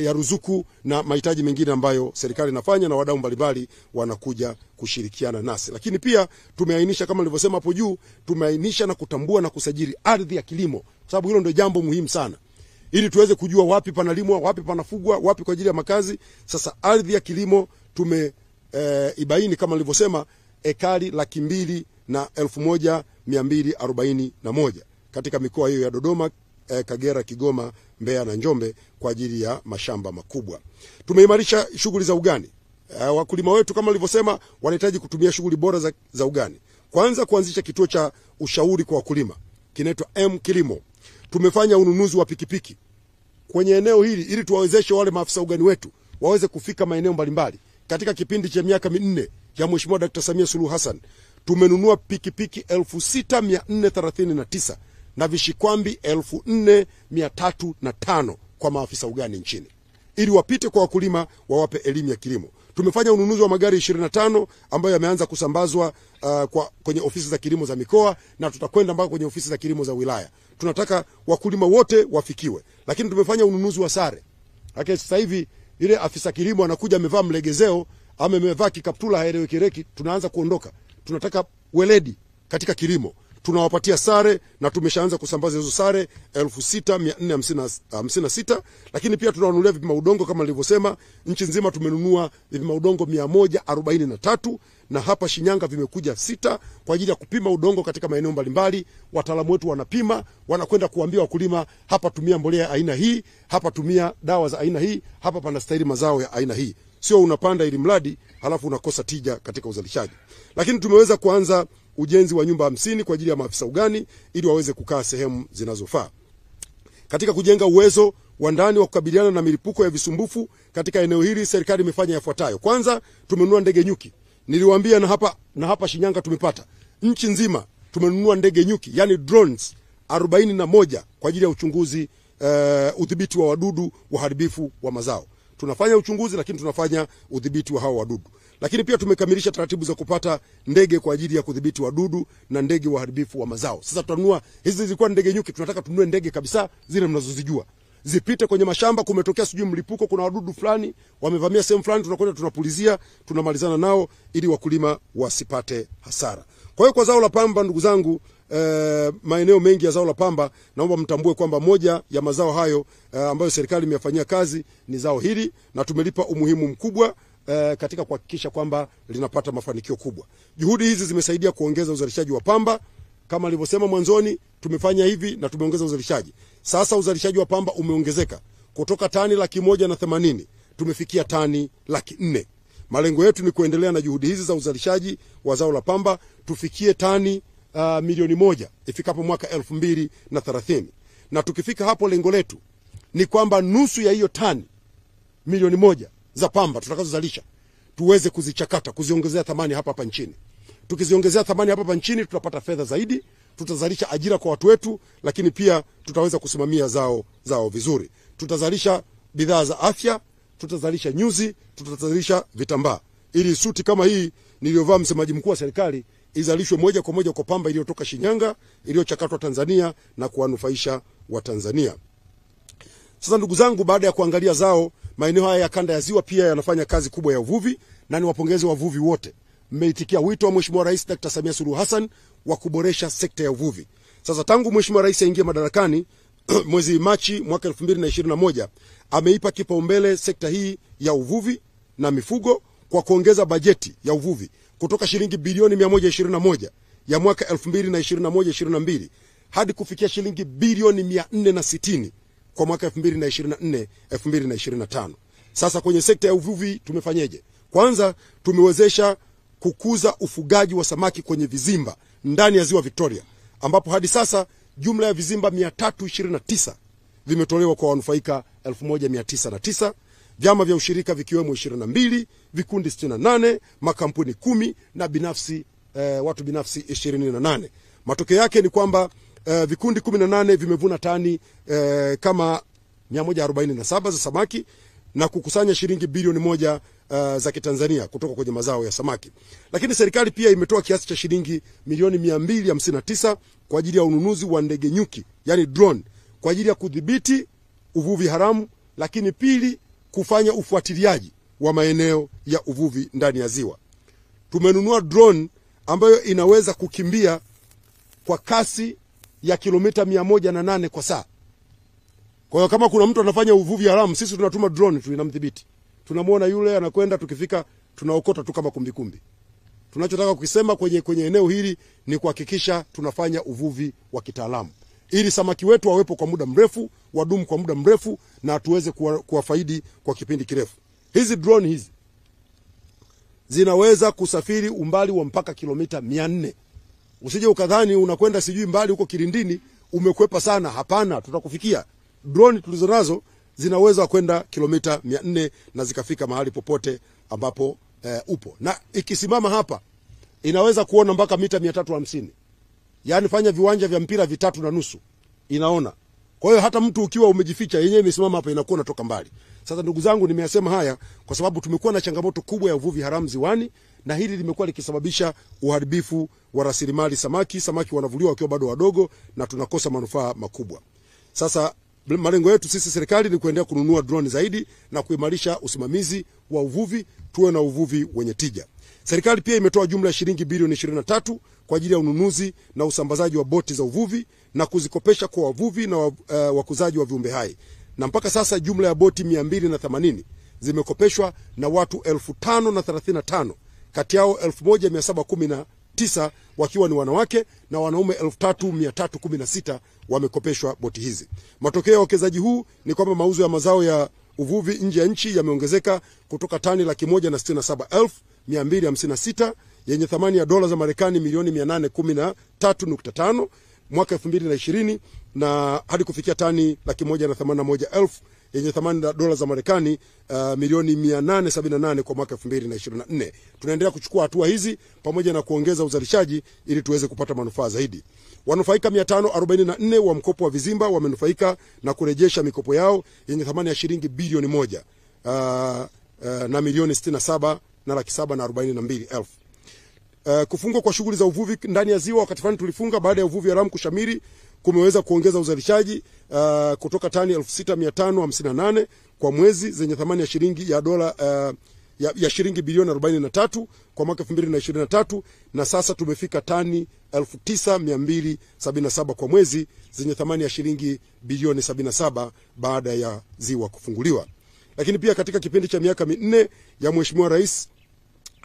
ya ruzuku na mahitaji mengine ambayo serikali inafanya, na wadau mbalimbali wanakuja kushirikiana nasi. Lakini pia tumeainisha, kama nilivyosema hapo juu, tumeainisha na kutambua na kusajili ardhi ya kilimo, kwa sababu hilo ndio jambo muhimu sana, ili tuweze kujua wapi panalimwa, wapi panafugwa, wapi kwa ajili ya makazi. Sasa ardhi ya kilimo ibaini kama nilivyosema ekari 201,241 katika mikoa hiyo ya Dodoma, Kagera, Kigoma, Mbeya na Njombe kwa ajili ya mashamba makubwa. Tumeimarisha shughuli za ugani. Wakulima wetu kama nilivyosema wanahitaji kutumia shughuli bora za ugani. Kwanza kuanzisha kituo cha ushauri kwa wakulima kinaitwa M-Kilimo. Tumefanya ununuzi wa pikipiki kwenye eneo hili ili tuwawezeshe wale maafisa ugani wetu waweze kufika maeneo mbalimbali. Katika kipindi cha miaka 4 ya Mheshimiwa Dr. Samia Suluhu Hassan tumenunua pikipiki 6,439 na vishikwambi 4,305 kwa maafisa ugani nchini, ili wapite kwa wakulima, wawape elimu ya kilimo. Tumefanya ununuzi wa magari 25 ambayo yameanza kusambazwa kwenye ofisi za kilimo za mikoa, na tutakwenda mpaka kwenye ofisi za kilimo za wilaya. Tunataka wakulima wote wafikiwe. Lakini tumefanya ununuzi wa sare. Lakini sasa hivi ile afisa kilimo anakuja amevaa mlegezeo, amevaa kikaptula haelewekereki, tunaanza kuondoka. Tunataka weledi katika kilimo. Tunawapatia sare na tumeshaanza kusambaza hizo sare 6456, lakini pia tunawanunulia vipima udongo kama nilivyosema. Nchi nzima tumenunua vipima udongo 143 na hapa Shinyanga vimekuja 6 kwa ajili ya kupima udongo katika maeneo mbalimbali. Wataalamu wetu wanapima, wanakwenda kuambia wakulima, hapa tumia mbolea aina hii, hapa tumia dawa za aina hii, hapa panastahili mazao ya aina hii. Sio unapanda ili mradi halafu unakosa tija katika uzalishaji. Lakini tumeweza kuanza ujenzi wa nyumba 50 kwa ajili ya maafisa ugani ili waweze kukaa sehemu zinazofaa. Katika kujenga uwezo wa ndani wa kukabiliana na milipuko ya visumbufu katika eneo hili, serikali imefanya yafuatayo. Kwanza, tumenunua ndege nyuki. Niliwaambia na hapa Shinyanga tumepata. Nchi nzima tumenunua ndege nyuki, yani drones 41 kwa ajili ya uchunguzi, udhibiti wa wadudu waharibifu wa mazao. Tunafanya uchunguzi, lakini tunafanya udhibiti wa hao wadudu. Lakini pia tumekamilisha taratibu za kupata ndege kwa ajili ya kudhibiti wadudu na ndege waharibifu wa mazao. Sasa tutanunua, hizi zilikuwa ndege nyuki, tunataka tununue ndege kabisa zile mnazozijua. Zipite kwenye mashamba, kumetokea sijui mlipuko, kuna wadudu fulani wamevamia sehemu fulani, tunakwenda tunapulizia, tunamalizana nao ili wakulima wasipate hasara. Kwa hiyo kwa zao la pamba, ndugu zangu, maeneo mengi ya zao la pamba, naomba mtambue kwamba moja ya mazao hayo ambayo serikali imeyafanyia kazi ni zao hili, na tumelipa umuhimu mkubwa katika kuhakikisha kwamba linapata mafanikio kubwa. Juhudi hizi zimesaidia kuongeza uzalishaji wa pamba. Kama nilivyosema mwanzoni, tumefanya hivi na tumeongeza uzalishaji. Sasa uzalishaji wa pamba umeongezeka kutoka tani 180,000 tumefikia tani 400,000. Malengo yetu ni kuendelea na juhudi hizi za uzalishaji wa zao la pamba, tufikie tani milioni 1 ifikapo mwaka 2030. Na tukifika hapo, lengo letu ni kwamba nusu ya hiyo tani milioni 1 za pamba tutakazozalisha tuweze kuzichakata, kuziongezea thamani hapa nchini. Tukiziongezea thamani hapa nchini, tutapata fedha zaidi, tutazalisha ajira kwa watu wetu, lakini pia tutaweza kusimamia zao vizuri. Tutazalisha bidhaa za afya, tutazalisha nyuzi, tutazalisha vitambaa, ili suti kama hii niliyovaa msemaji mkuu wa serikali izalishwe moja kwa moja kwa pamba iliyotoka Shinyanga, iliyochakatwa Tanzania na kuwanufaisha wa Tanzania. Sasa ndugu zangu, baada ya kuangalia zao, maeneo haya ya kanda ya Ziwa pia yanafanya kazi kubwa ya uvuvi, na ni wapongeze wavuvi wote. Mmeitikia wito wa Mheshimiwa Rais Dr. Samia Suluhu Hassan wa kuboresha sekta ya uvuvi. Sasa tangu Mheshimiwa Rais aingie madarakani mwezi Machi mwaka 2021, ameipa kipaumbele sekta hii ya uvuvi na mifugo kwa kuongeza bajeti ya uvuvi kutoka shilingi bilioni 121 ya mwaka 2021-22 hadi kufikia shilingi bilioni 460 kwa mwaka 2024-2025. Sasa kwenye sekta ya uvuvi tumefanyeje? Kwanza, tumewezesha kukuza ufugaji wa samaki kwenye vizimba ndani ya Ziwa Victoria, ambapo hadi sasa jumla ya vizimba 329 vimetolewa kwa wanufaika 1909, vyama vya ushirika vikiwemo 22, vikundi 68, makampuni 10 na binafsi, watu binafsi 28. Matokeo yake ni kwamba vikundi 18 vimevuna tani kama 147 za samaki na kukusanya shilingi bilioni 1 za Kitanzania kutoka kwenye mazao ya samaki. Lakini serikali pia imetoa kiasi cha shilingi milioni 259 kwa ajili ya ununuzi wa ndege nyuki, yani drone, kwa ajili ya kudhibiti uvuvi haramu, lakini pili, kufanya ufuatiliaji wa maeneo ya uvuvi ndani ya ziwa. Tumenunua drone ambayo inaweza kukimbia kwa kasi ya kilomita 108 kwa saa. Kwa hiyo kama kuna mtu anafanya uvuvi haramu, sisi tunatuma drone tu inamdhibiti. Tunamuona yule anakwenda, tukifika tunaokota tu kama kumbikumbi. Tunachotaka kukisema kwenye eneo hili ni kuhakikisha tunafanya uvuvi wa kitaalamu, ili samaki wetu wawepo kwa muda mrefu, wadumu kwa muda mrefu, na tuweze kuwafaidi kwa kipindi kirefu. Hizi drone hizi zinaweza kusafiri umbali wa mpaka kilomita 400. Usije ukadhani unakwenda sijui mbali huko Kilindini umekwepa sana. Hapana, tutakufikia. Drone tulizonazo zinaweza kwenda kilomita 400 na zikafika mahali popote ambapo upo. Na ikisimama hapa inaweza kuona mpaka mita 350. Yaani fanya viwanja vya mpira 3.5 inaona. Kwa hiyo hata mtu ukiwa umejificha, yenyewe imesimama hapa inakuwa natoka mbali. Sasa ndugu zangu, nimeyasema haya kwa sababu tumekuwa na changamoto kubwa ya uvuvi haramu ziwani, na hili limekuwa likisababisha uharibifu wa rasilimali samaki. Samaki wanavuliwa wakiwa bado wadogo na tunakosa manufaa makubwa. Sasa malengo yetu sisi serikali ni kuendelea kununua drone zaidi na kuimarisha usimamizi wa uvuvi, tuwe na uvuvi wenye tija. Serikali pia imetoa jumla ya shilingi bilioni 23 kwa ajili ya ununuzi na usambazaji wa boti za uvuvi na kuzikopesha kwa wavuvi na wakuzaji wa viumbe hai. Na mpaka sasa jumla ya boti 280 zimekopeshwa na watu 5,035, kati yao 1,719 wakiwa ni wanawake na wanaume 3,316 wamekopeshwa boti hizi. Matokeo ya uwekezaji huu ni kwamba mauzo ya mazao ya uvuvi nje ya nchi yameongezeka kutoka tani 167,256 yenye thamani ya dola za Marekani milioni 813.5 mwaka 2020 na hadi kufikia tani 181,000 yenye thamani ya dola za Marekani milioni 878 kwa mwaka 2024. Tunaendelea kuchukua hatua hizi pamoja na kuongeza uzalishaji ili tuweze kupata manufaa zaidi. Wanufaika 544 wa mkopo wa vizimba wamenufaika na kurejesha mikopo yao yenye thamani ya shilingi bilioni 1 na milioni 67,742,000. Kufungwa kwa shughuli za uvuvi ndani ya ziwa wakati fulani tulifunga baada ya uvuvi haramu kushamiri kumeweza kuongeza uzalishaji kutoka tani 6,558 kwa mwezi zenye thamani ya shilingi ya dola ya shilingi bilioni 43 kwa mwaka 2023 na sasa tumefika tani 9,277 kwa mwezi zenye thamani ya shilingi bilioni 77 baada ya ziwa kufunguliwa. Lakini pia katika kipindi cha miaka 4 ya Mheshimiwa Rais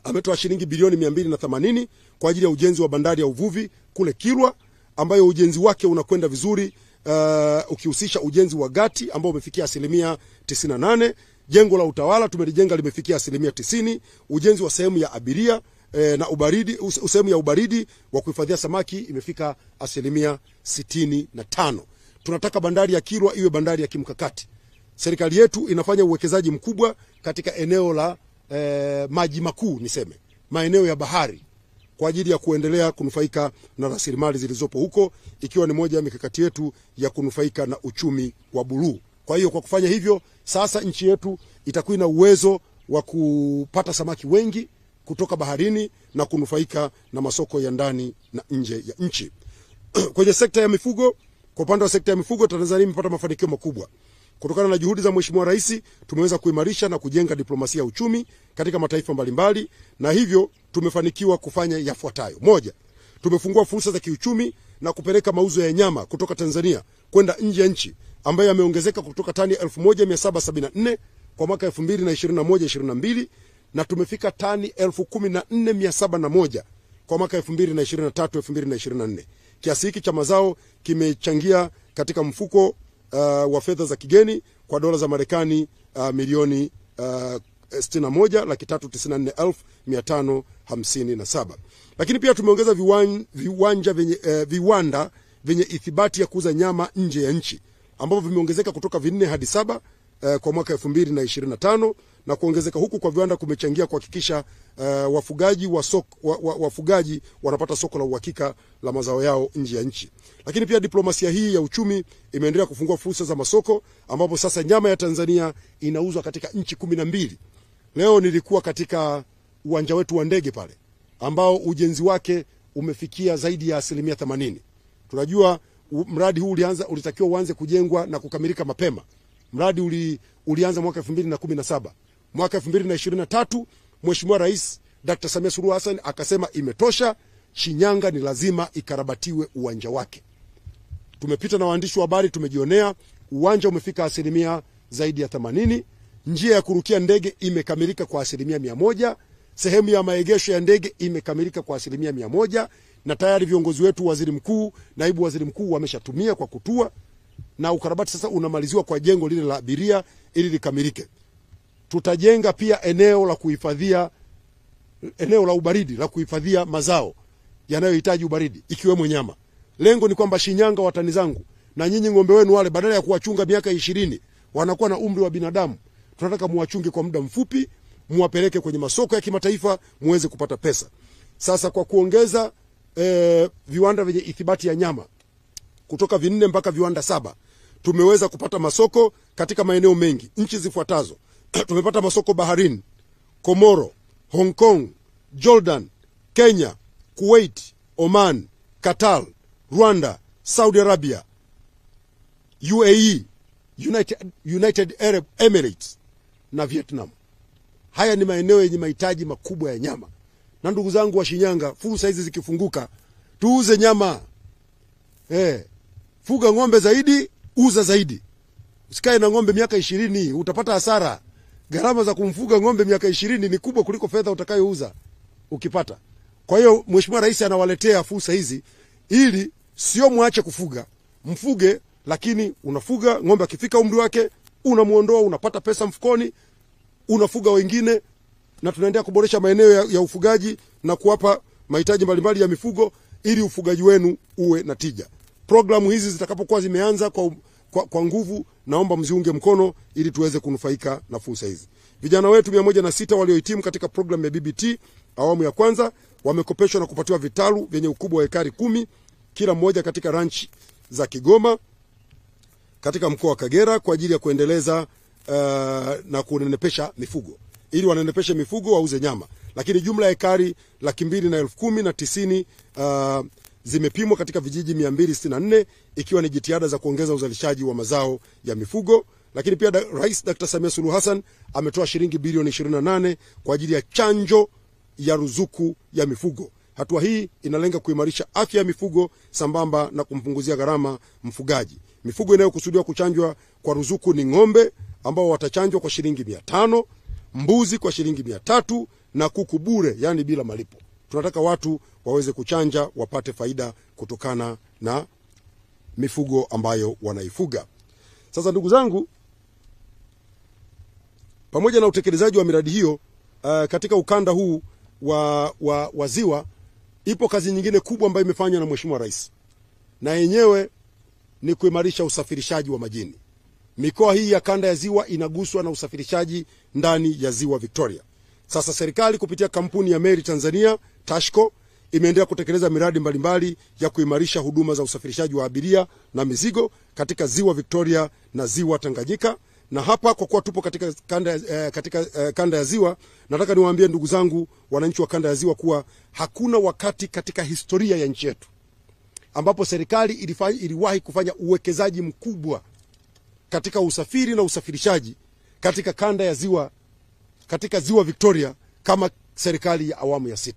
ametoa shilingi bilioni 280 kwa ajili ya ujenzi wa bandari ya uvuvi kule Kilwa, ambayo ujenzi wake unakwenda vizuri, ukihusisha ujenzi wa gati ambao umefikia 98%, jengo la utawala tumelijenga limefikia 90%, ujenzi wa sehemu ya abiria na ubaridi, sehemu ya ubaridi wa kuhifadhia samaki imefika 65%. Tunataka bandari ya Kilwa iwe bandari ya kimkakati. Serikali yetu inafanya uwekezaji mkubwa katika eneo la maji makuu, niseme maeneo ya bahari, kwa ajili ya kuendelea kunufaika na rasilimali zilizopo huko, ikiwa ni moja ya mikakati yetu ya kunufaika na uchumi wa buluu. Kwa hiyo kwa kufanya hivyo, sasa nchi yetu itakuwa na uwezo wa kupata samaki wengi kutoka baharini na kunufaika na masoko ya ndani na nje ya nchi. Kwenye sekta ya mifugo, kwa upande wa sekta ya mifugo, Tanzania imepata mafanikio makubwa. Kutokana na juhudi za Mheshimiwa Rais, tumeweza kuimarisha na kujenga diplomasia ya uchumi katika mataifa mbalimbali, na hivyo tumefanikiwa kufanya yafuatayo. Moja, tumefungua fursa za kiuchumi na kupeleka mauzo ya nyama kutoka Tanzania kwenda nje ya nchi, ambayo yameongezeka kutoka tani 1,774 kwa mwaka 2021-22 na tumefika tani 14,701 kwa mwaka 2023-2024. Kiasi hiki cha mazao kimechangia katika mfuko wa fedha za kigeni kwa dola za Marekani milioni 61,394,557. Lakini pia tumeongeza viwanda vyenye ithibati ya kuuza nyama nje ya nchi, ambavyo vimeongezeka kutoka 4 hadi 7 kwa mwaka 2025, na kuongezeka huku kwa viwanda kumechangia kuhakikisha wafugaji wanapata soko la uhakika la mazao yao nje ya nchi. Lakini pia diplomasia hii ya uchumi imeendelea kufungua fursa za masoko, ambapo sasa nyama ya Tanzania inauzwa katika nchi 12. Leo nilikuwa katika uwanja wetu wa ndege pale, ambao ujenzi wake umefikia zaidi ya 80%. Tunajua mradi huu ulitakiwa uanze kujengwa na kukamilika mapema. Mradi ulianza mwaka 2017. Mwaka 2023 Mheshimiwa Rais Dr. Samia Suluhu Hassan akasema imetosha, Shinyanga ni lazima ikarabatiwe uwanja wake. Tumepita na waandishi wa habari, tumejionea uwanja umefika zaidi ya 80%. Njia ya kurukia ndege imekamilika kwa 100%. Sehemu ya maegesho ya ndege imekamilika kwa 100%, na tayari viongozi wetu, waziri mkuu, naibu waziri mkuu, wameshatumia kwa kutua, na ukarabati sasa unamaliziwa kwa jengo lile la abiria ili likamilike. Tutajenga pia eneo la ubaridi la kuhifadhia mazao yanayohitaji ubaridi, ikiwemo nyama. Lengo ni kwamba Shinyanga, watani zangu, na nyinyi ng'ombe wenu wale, badala ya kuwachunga miaka 20 wanakuwa na umri wa binadamu, tunataka muwachunge kwa muda mfupi, muwapeleke kwenye masoko ya kimataifa, muweze kupata pesa. Sasa kwa kuongeza viwanda vyenye ithibati ya nyama kutoka 4 mpaka viwanda 7, tumeweza kupata masoko katika maeneo mengi. Nchi zifuatazo tumepata masoko baharini: Komoro, Hong Kong, Jordan, Kenya, Kuwait, Oman, Qatar, Rwanda, Saudi Arabia, UAE, United Arab Emirates na Vietnam. Haya ni maeneo yenye mahitaji makubwa ya nyama. Na ndugu zangu wa Shinyanga, fursa hizi zikifunguka, tuuze nyama. Fuga ng'ombe zaidi, uza zaidi. Usikae na ng'ombe miaka 20, utapata hasara. Gharama za kumfuga ng'ombe miaka 20 ni kubwa kuliko fedha utakayouza ukipata. Kwa hiyo Mheshimiwa Rais anawaletea fursa hizi ili sio muache kufuga, mfuge, lakini unafuga ng'ombe akifika umri wake, unamuondoa, unapata pesa mfukoni, unafuga wengine, na tunaendelea kuboresha maeneo ya ufugaji na kuwapa mahitaji mbalimbali ya mifugo ili ufugaji wenu uwe na tija. Programu hizi zitakapokuwa zimeanza kwa nguvu, naomba mziunge mkono ili tuweze kunufaika na fursa hizi. Vijana wetu 106 waliohitimu katika programu ya BBT awamu ya kwanza wamekopeshwa na kupatiwa vitalu vyenye ukubwa wa ekari 10 kila mmoja katika ranch za Kigoma katika mkoa wa Kagera kwa ajili ya kuendeleza na kunenepesha mifugo. Ili wanenepeshe mifugo wauze nyama. Lakini jumla ya ekari 210,090 zimepimwa katika vijiji 264 ikiwa ni jitihada za kuongeza uzalishaji wa mazao ya mifugo. Lakini pia Rais Dr. Samia Suluhu Hassan ametoa shilingi bilioni 28 kwa ajili ya chanjo ya ruzuku ya mifugo. Hatua hii inalenga kuimarisha afya ya mifugo sambamba na kumpunguzia gharama mfugaji. Mifugo inayokusudiwa kuchanjwa kwa ruzuku ni ng'ombe ambao watachanjwa kwa shilingi 500, mbuzi kwa shilingi 300 na kuku bure, yani bila malipo. Tunataka watu waweze kuchanja wapate faida kutokana na mifugo ambayo wanaifuga. Sasa ndugu zangu, pamoja na utekelezaji wa miradi hiyo katika ukanda huu wa Ziwa, ipo kazi nyingine kubwa ambayo imefanywa na Mheshimiwa Rais. Na yenyewe ni kuimarisha usafirishaji wa majini. Mikoa hii ya kanda ya Ziwa inaguswa na usafirishaji ndani ya Ziwa Victoria. Sasa serikali kupitia kampuni ya Meli Tanzania, Tashco, imeendelea kutekeleza miradi mbalimbali ya kuimarisha huduma za usafirishaji wa abiria na mizigo katika Ziwa Victoria na Ziwa Tanganyika. Na hapa kwa kuwa tupo katika kanda ya Ziwa, nataka niwaambie ndugu zangu wananchi wa kanda ya Ziwa kuwa hakuna wakati katika historia ya nchi yetu ambapo serikali iliwahi kufanya uwekezaji mkubwa katika usafiri na usafirishaji katika kanda ya Ziwa, katika Ziwa Victoria, kama serikali ya awamu ya 6.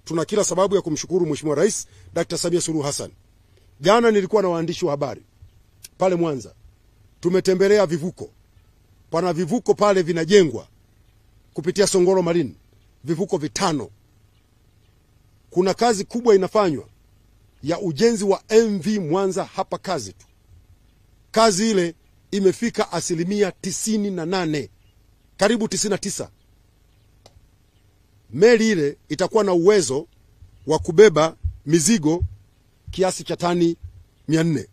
Tuna kila sababu ya kumshukuru Mheshimiwa Rais Dr. Samia Suluhu Hassan. Jana nilikuwa na waandishi wa habari pale Mwanza. Tumetembelea vivuko. Pana vivuko pale vinajengwa kupitia Songoro Marine, vivuko 5. Kuna kazi kubwa inafanywa ya ujenzi wa MV Mwanza hapa kazi tu. Kazi ile imefika 98%, karibu 99%. Meli ile itakuwa na uwezo wa kubeba mizigo kiasi cha tani 400.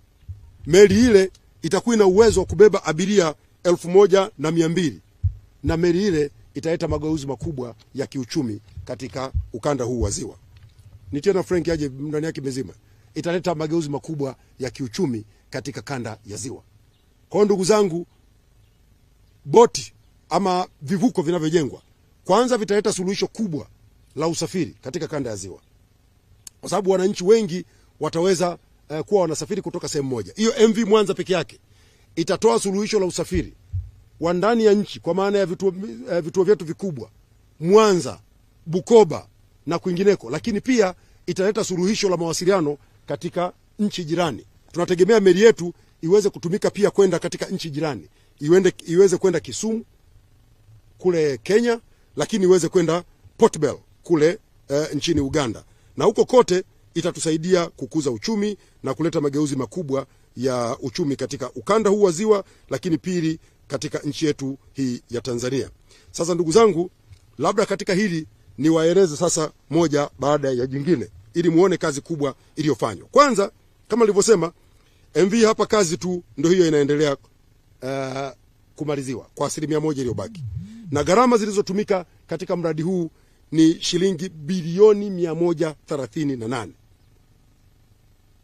Meli ile itakuwa na uwezo wa kubeba abiria 1200, na meli ile italeta mageuzi makubwa ya kiuchumi katika ukanda huu wa Ziwa. Ni tena Frank aje ndani yake mzima. Italeta mageuzi makubwa ya kiuchumi katika kanda ya Ziwa. Kwa ndugu zangu, boti ama vivuko vinavyojengwa kwanza vitaleta suluhisho kubwa la usafiri katika kanda ya Ziwa. Kwa sababu wananchi wengi wataweza kuwa wanasafiri kutoka sehemu moja. Hiyo MV Mwanza peke yake itatoa suluhisho la usafiri wa ndani ya nchi kwa maana ya vituo vyetu vikubwa Mwanza, Bukoba na kwingineko, lakini pia italeta suluhisho la mawasiliano katika nchi jirani. Tunategemea meli yetu iweze kutumika pia kwenda katika nchi jirani. Iweze kwenda Kisumu kule Kenya, lakini iweze kwenda Port Bell kule nchini Uganda. Na huko kote itatusaidia kukuza uchumi na kuleta mageuzi makubwa ya uchumi katika ukanda huu wa Ziwa, lakini pili katika nchi yetu hii ya Tanzania. Sasa ndugu zangu, labda katika hili niwaeleze sasa moja baada ya jingine ili muone kazi kubwa iliyofanywa. Kwanza, kama nilivyosema, MV hapa kazi tu ndio hiyo inaendelea kumaliziwa kwa 1% iliyobaki. Na gharama zilizotumika katika mradi huu ni shilingi bilioni 138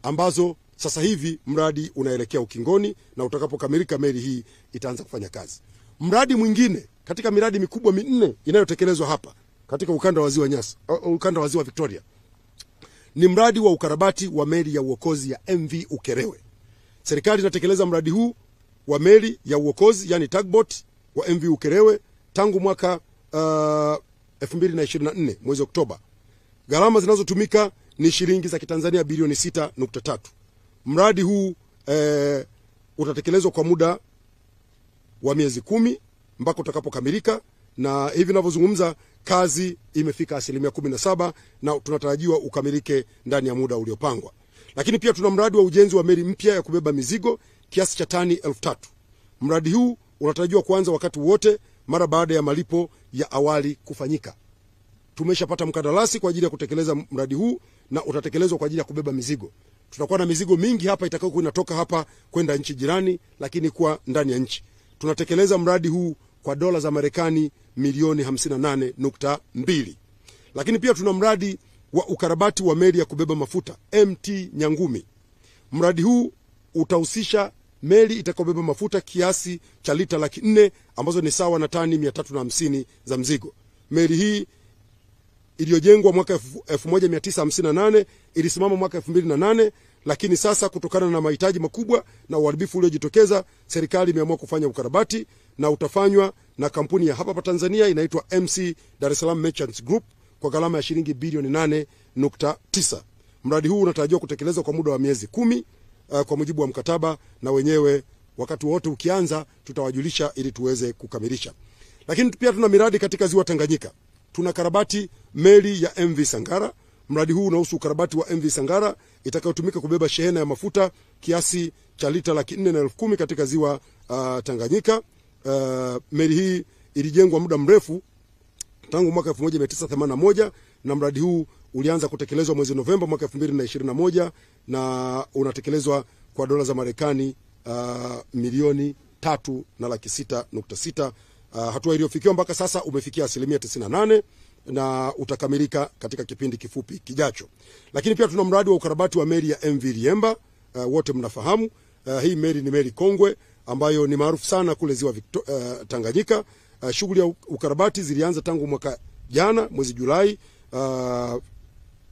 ambazo sasa hivi mradi unaelekea ukingoni, na utakapokamilika meli hii itaanza kufanya kazi. Mradi mwingine katika miradi mikubwa 4 inayotekelezwa hapa katika ukanda wa Ziwa Nyasa, ukanda wa Ziwa Victoria, ni mradi wa ukarabati wa meli ya uokozi ya MV Ukerewe. Serikali inatekeleza mradi huu wa meli ya uokozi, yani tugboat wa MV Ukerewe tangu mwaka 2024 mwezi Oktoba Gharama zinazotumika ni shilingi za Kitanzania bilioni 6.3. Mradi huu utatekelezwa kwa muda wa miezi 10 mpaka utakapokamilika, na hivi ninavyozungumza kazi imefika 17% na tunatarajiwa ukamilike ndani ya muda uliopangwa. Lakini pia tuna mradi wa ujenzi wa meli mpya ya kubeba mizigo kiasi cha tani 3,000. Mradi huu unatarajiwa kuanza wakati wote mara baada ya malipo ya awali kufanyika. Tumeshapata mkandarasi kwa ajili ya kutekeleza mradi huu na utatekelezwa kwa ajili ya kubeba mizigo. Tutakuwa na mizigo mingi hapa itakayokuwa inatoka hapa kwenda nchi jirani, lakini kwa ndani ya nchi. Tunatekeleza mradi huu kwa dola za Marekani milioni 58.2. Lakini pia tuna mradi wa ukarabati wa meli ya kubeba mafuta MT Nyangumi. Mradi huu utahusisha meli itakayobeba mafuta kiasi cha lita 400,000 ambazo ni sawa na tani 350 za mzigo. Meli hii iliyojengwa mwaka 1958 ilisimama mwaka 2008, lakini sasa kutokana na mahitaji makubwa na uharibifu uliojitokeza, serikali imeamua kufanya ukarabati na utafanywa na kampuni ya hapa Tanzania inaitwa MC Dar es Salaam Merchants Group kwa gharama ya shilingi bilioni 8.9. Mradi huu unatarajiwa kutekelezwa kwa muda wa miezi 10 kwa mujibu wa mkataba, na wenyewe wakati wote ukianza tutawajulisha ili tuweze kukamilisha. Lakini pia tuna miradi katika ziwa Tanganyika. Tuna karabati meli ya MV Sangara. Mradi huu unahusu ukarabati wa MV Sangara itakayotumika kubeba shehena ya mafuta kiasi cha lita 410,000 katika ziwa Tanganyika. Meli hii ilijengwa muda mrefu tangu mwaka 1981 na mradi huu ulianza kutekelezwa mwezi Novemba mwaka 2021 na unatekelezwa kwa dola za Marekani milioni 3,600,000. Hatua iliyofikiwa mpaka sasa umefikia 98% na utakamilika katika kipindi kifupi kijacho. Lakini pia tuna mradi wa ukarabati wa meli ya MV Liemba. Wote mnafahamu hii meli ni meli kongwe ambayo ni maarufu sana kule ziwa Tanganyika. Shughuli ya ukarabati zilianza tangu mwaka jana mwezi Julai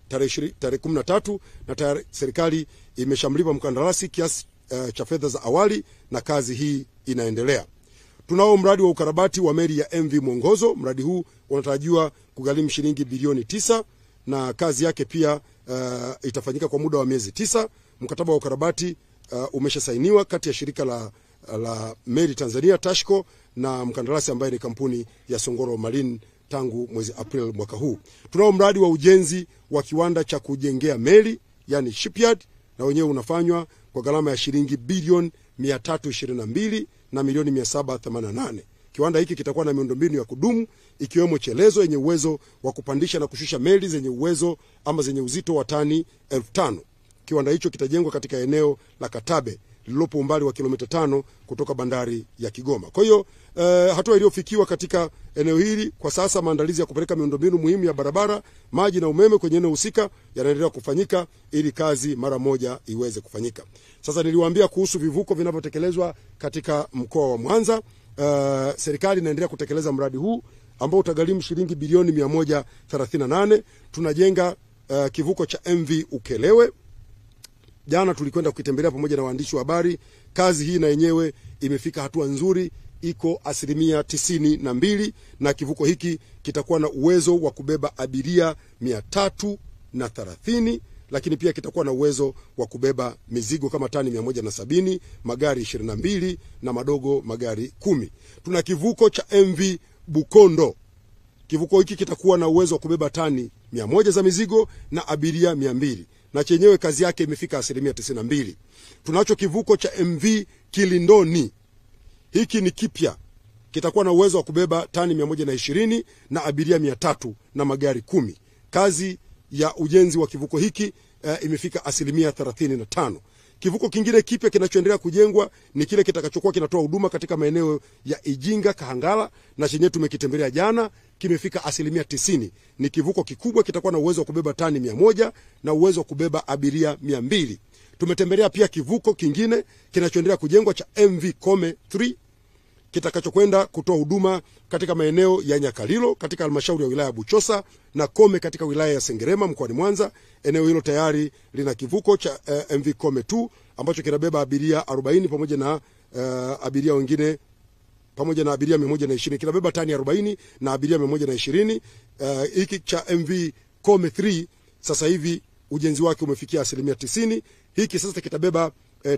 tarehe 13, na tayari serikali imeshamlipa mkandarasi kiasi cha fedha za awali na kazi hii inaendelea. Tunao mradi wa ukarabati wa meli ya MV Mwongozo. Mradi huu unatarajiwa kugharimu shilingi bilioni 9 na kazi yake pia itafanyika kwa muda wa miezi 9. Mkataba wa ukarabati umeshasainiwa kati ya shirika la meli Tanzania Tashco na mkandarasi ambaye ni kampuni ya Songoro Marine tangu mwezi April mwaka huu. Tunao mradi wa ujenzi wa kiwanda cha kujengea meli yani shipyard, na wenyewe unafanywa kwa gharama ya shilingi bilioni 322 na milioni 788. Kiwanda hiki kitakuwa na miundombinu ya kudumu ikiwemo chelezo yenye uwezo wa kupandisha na kushusha meli zenye uwezo ama zenye uzito wa tani 5,000. Kiwanda hicho kitajengwa katika eneo la Katabe lililopo umbali wa kilomita 5 kutoka bandari ya Kigoma. Kwa hiyo hatua iliyofikiwa katika eneo hili kwa sasa, maandalizi ya kupeleka miundombinu muhimu ya barabara, maji na umeme kwenye eneo husika yanaendelea kufanyika ili kazi mara moja iweze kufanyika. Sasa niliwaambia kuhusu vivuko vinavyotekelezwa katika mkoa wa Mwanza. Serikali inaendelea kutekeleza mradi huu ambao utagharimu shilingi bilioni 138. Tunajenga kivuko cha MV Ukelewe. Jana tulikwenda kukitembelea pamoja na waandishi wa habari. Kazi hii na yenyewe imefika hatua nzuri, iko 92%, na kivuko hiki kitakuwa na uwezo wa kubeba abiria 330, lakini pia kitakuwa na uwezo wa kubeba mizigo kama tani 170, magari 22 na madogo magari 10. Tuna kivuko cha MV Bukondo. Kivuko hiki kitakuwa na uwezo wa kubeba tani 100 za mizigo na abiria 200, na chenyewe kazi yake imefika 92%. Tunacho kivuko cha MV Kilindoni. Hiki ni kipya. Kitakuwa na uwezo wa kubeba tani 120 na abiria 300 na magari 10. Kazi ya ujenzi wa kivuko hiki imefika 35%. Kivuko kingine kipya kinachoendelea kujengwa ni kile kitakachokuwa kinatoa huduma katika maeneo ya Ijinga, Kahangala, na chenyewe tumekitembelea jana, kimefika 90%. Ni kivuko kikubwa, kitakuwa na uwezo wa kubeba tani 100 na uwezo wa kubeba abiria 200. Tumetembelea pia kivuko kingine kinachoendelea kujengwa cha MV Kome 3 kitakachokwenda kutoa huduma katika maeneo ya Nyakalilo katika halmashauri ya wilaya ya Buchosa na Kome katika wilaya ya Sengerema mkoani Mwanza. Eneo hilo tayari lina kivuko cha MV Kome 2 ambacho kinabeba abiria 40 pamoja na abiria wengine pamoja na abiria 120. Kinabeba tani 40 na abiria 120. Hiki cha MV Kome 3 sasa hivi ujenzi wake umefikia 90%. Hiki sasa kitabeba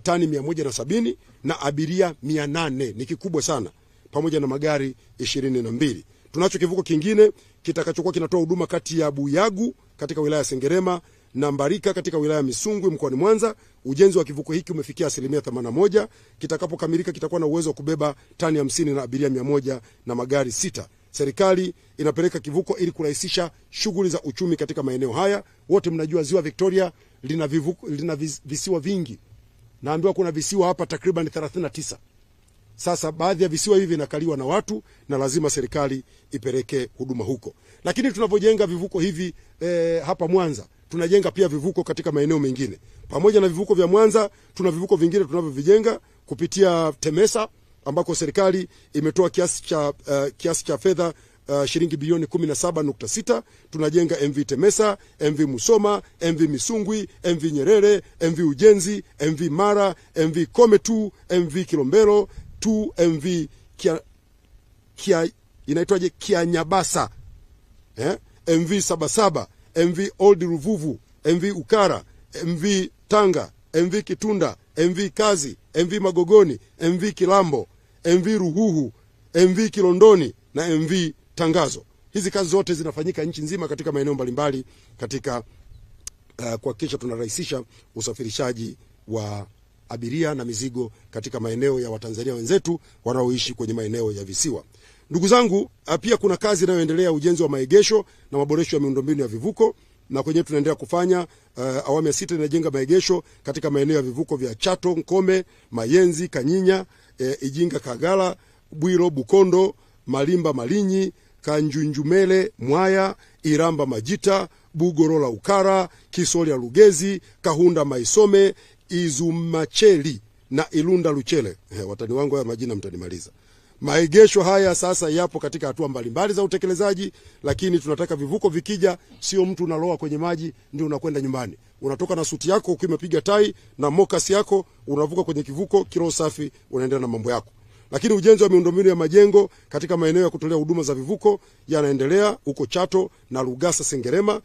tani 170 na abiria 800. Ni kikubwa sana, pamoja na magari 22. Tunacho kivuko kingine kitakachokuwa kinatoa huduma kati ya Buyagu katika wilaya ya Sengerema na Mbarika katika wilaya ya Misungwi mkoani Mwanza. Ujenzi wa kivuko hiki umefikia 81%. Kitakapokamilika kitakuwa na uwezo wa kubeba tani 50 na abiria 100 na magari 6. Serikali inapeleka kivuko ili kurahisisha shughuli za uchumi katika maeneo haya. Wote mnajua Ziwa Victoria lina visiwa vingi. Naambiwa kuna visiwa hapa takriban 39. Sasa baadhi ya visiwa hivi vinakaliwa na watu na lazima serikali ipeleke huduma huko. Lakini tunapojenga vivuko hivi hapa Mwanza, tunajenga pia vivuko katika maeneo mengine. Pamoja na vivuko vya Mwanza, tuna vivuko vingine tunavyovijenga kupitia TEMESA, ambako serikali imetoa kiasi cha fedha shilingi bilioni 17.6. Tunajenga MV Temesa, MV Musoma, MV Misungwi, MV Nyerere, MV Ujenzi, MV Mara, MV Kome 2, MV Kilombero 2, MV inaitwaje Kianyabasa, MV Sabasaba, MV Old Ruvuvu, MV Ukara, MV Tanga, MV Kitunda, MV Kazi, MV Magogoni, MV Kilambo, MV Ruhuhu, MV Kilondoni na MV Tangazo. Hizi kazi zote zinafanyika nchi nzima katika maeneo mbalimbali katika kuhakikisha tunarahisisha usafirishaji wa abiria na mizigo katika maeneo ya Watanzania wenzetu wanaoishi kwenye maeneo ya visiwa. Ndugu zangu, pia kuna kazi inayoendelea, ujenzi wa maegesho na maboresho ya miundombinu ya vivuko, na kwenye tunaendelea kufanya. Awamu ya 6 inajenga maegesho katika maeneo ya vivuko vya Chato, Nkome, Mayenzi, Kanyinya, Ijinga, Kagala, Bwiro, Bukondo, Malimba, Malinyi, Kanjunjumele, Mwaya, Iramba, Majita, Bugorola, Ukara, Kisoli ya Lugezi, Kahunda, Maisome, Izumacheli na Ilunda, Luchele. Watani wangu haya majina mtanimaliza. Maegesho haya sasa yapo katika hatua mbalimbali za utekelezaji, lakini tunataka vivuko vikija, sio mtu unaloa kwenye maji ndio unakwenda nyumbani. Unatoka na suti yako ukiwa umepiga tai na mokasi yako, unavuka kwenye kivuko kilo safi, unaendelea na mambo yako. Lakini ujenzi wa miundombinu ya majengo katika maeneo ya kutolea huduma za vivuko yanaendelea huko Chato na Lugasa, Sengerema.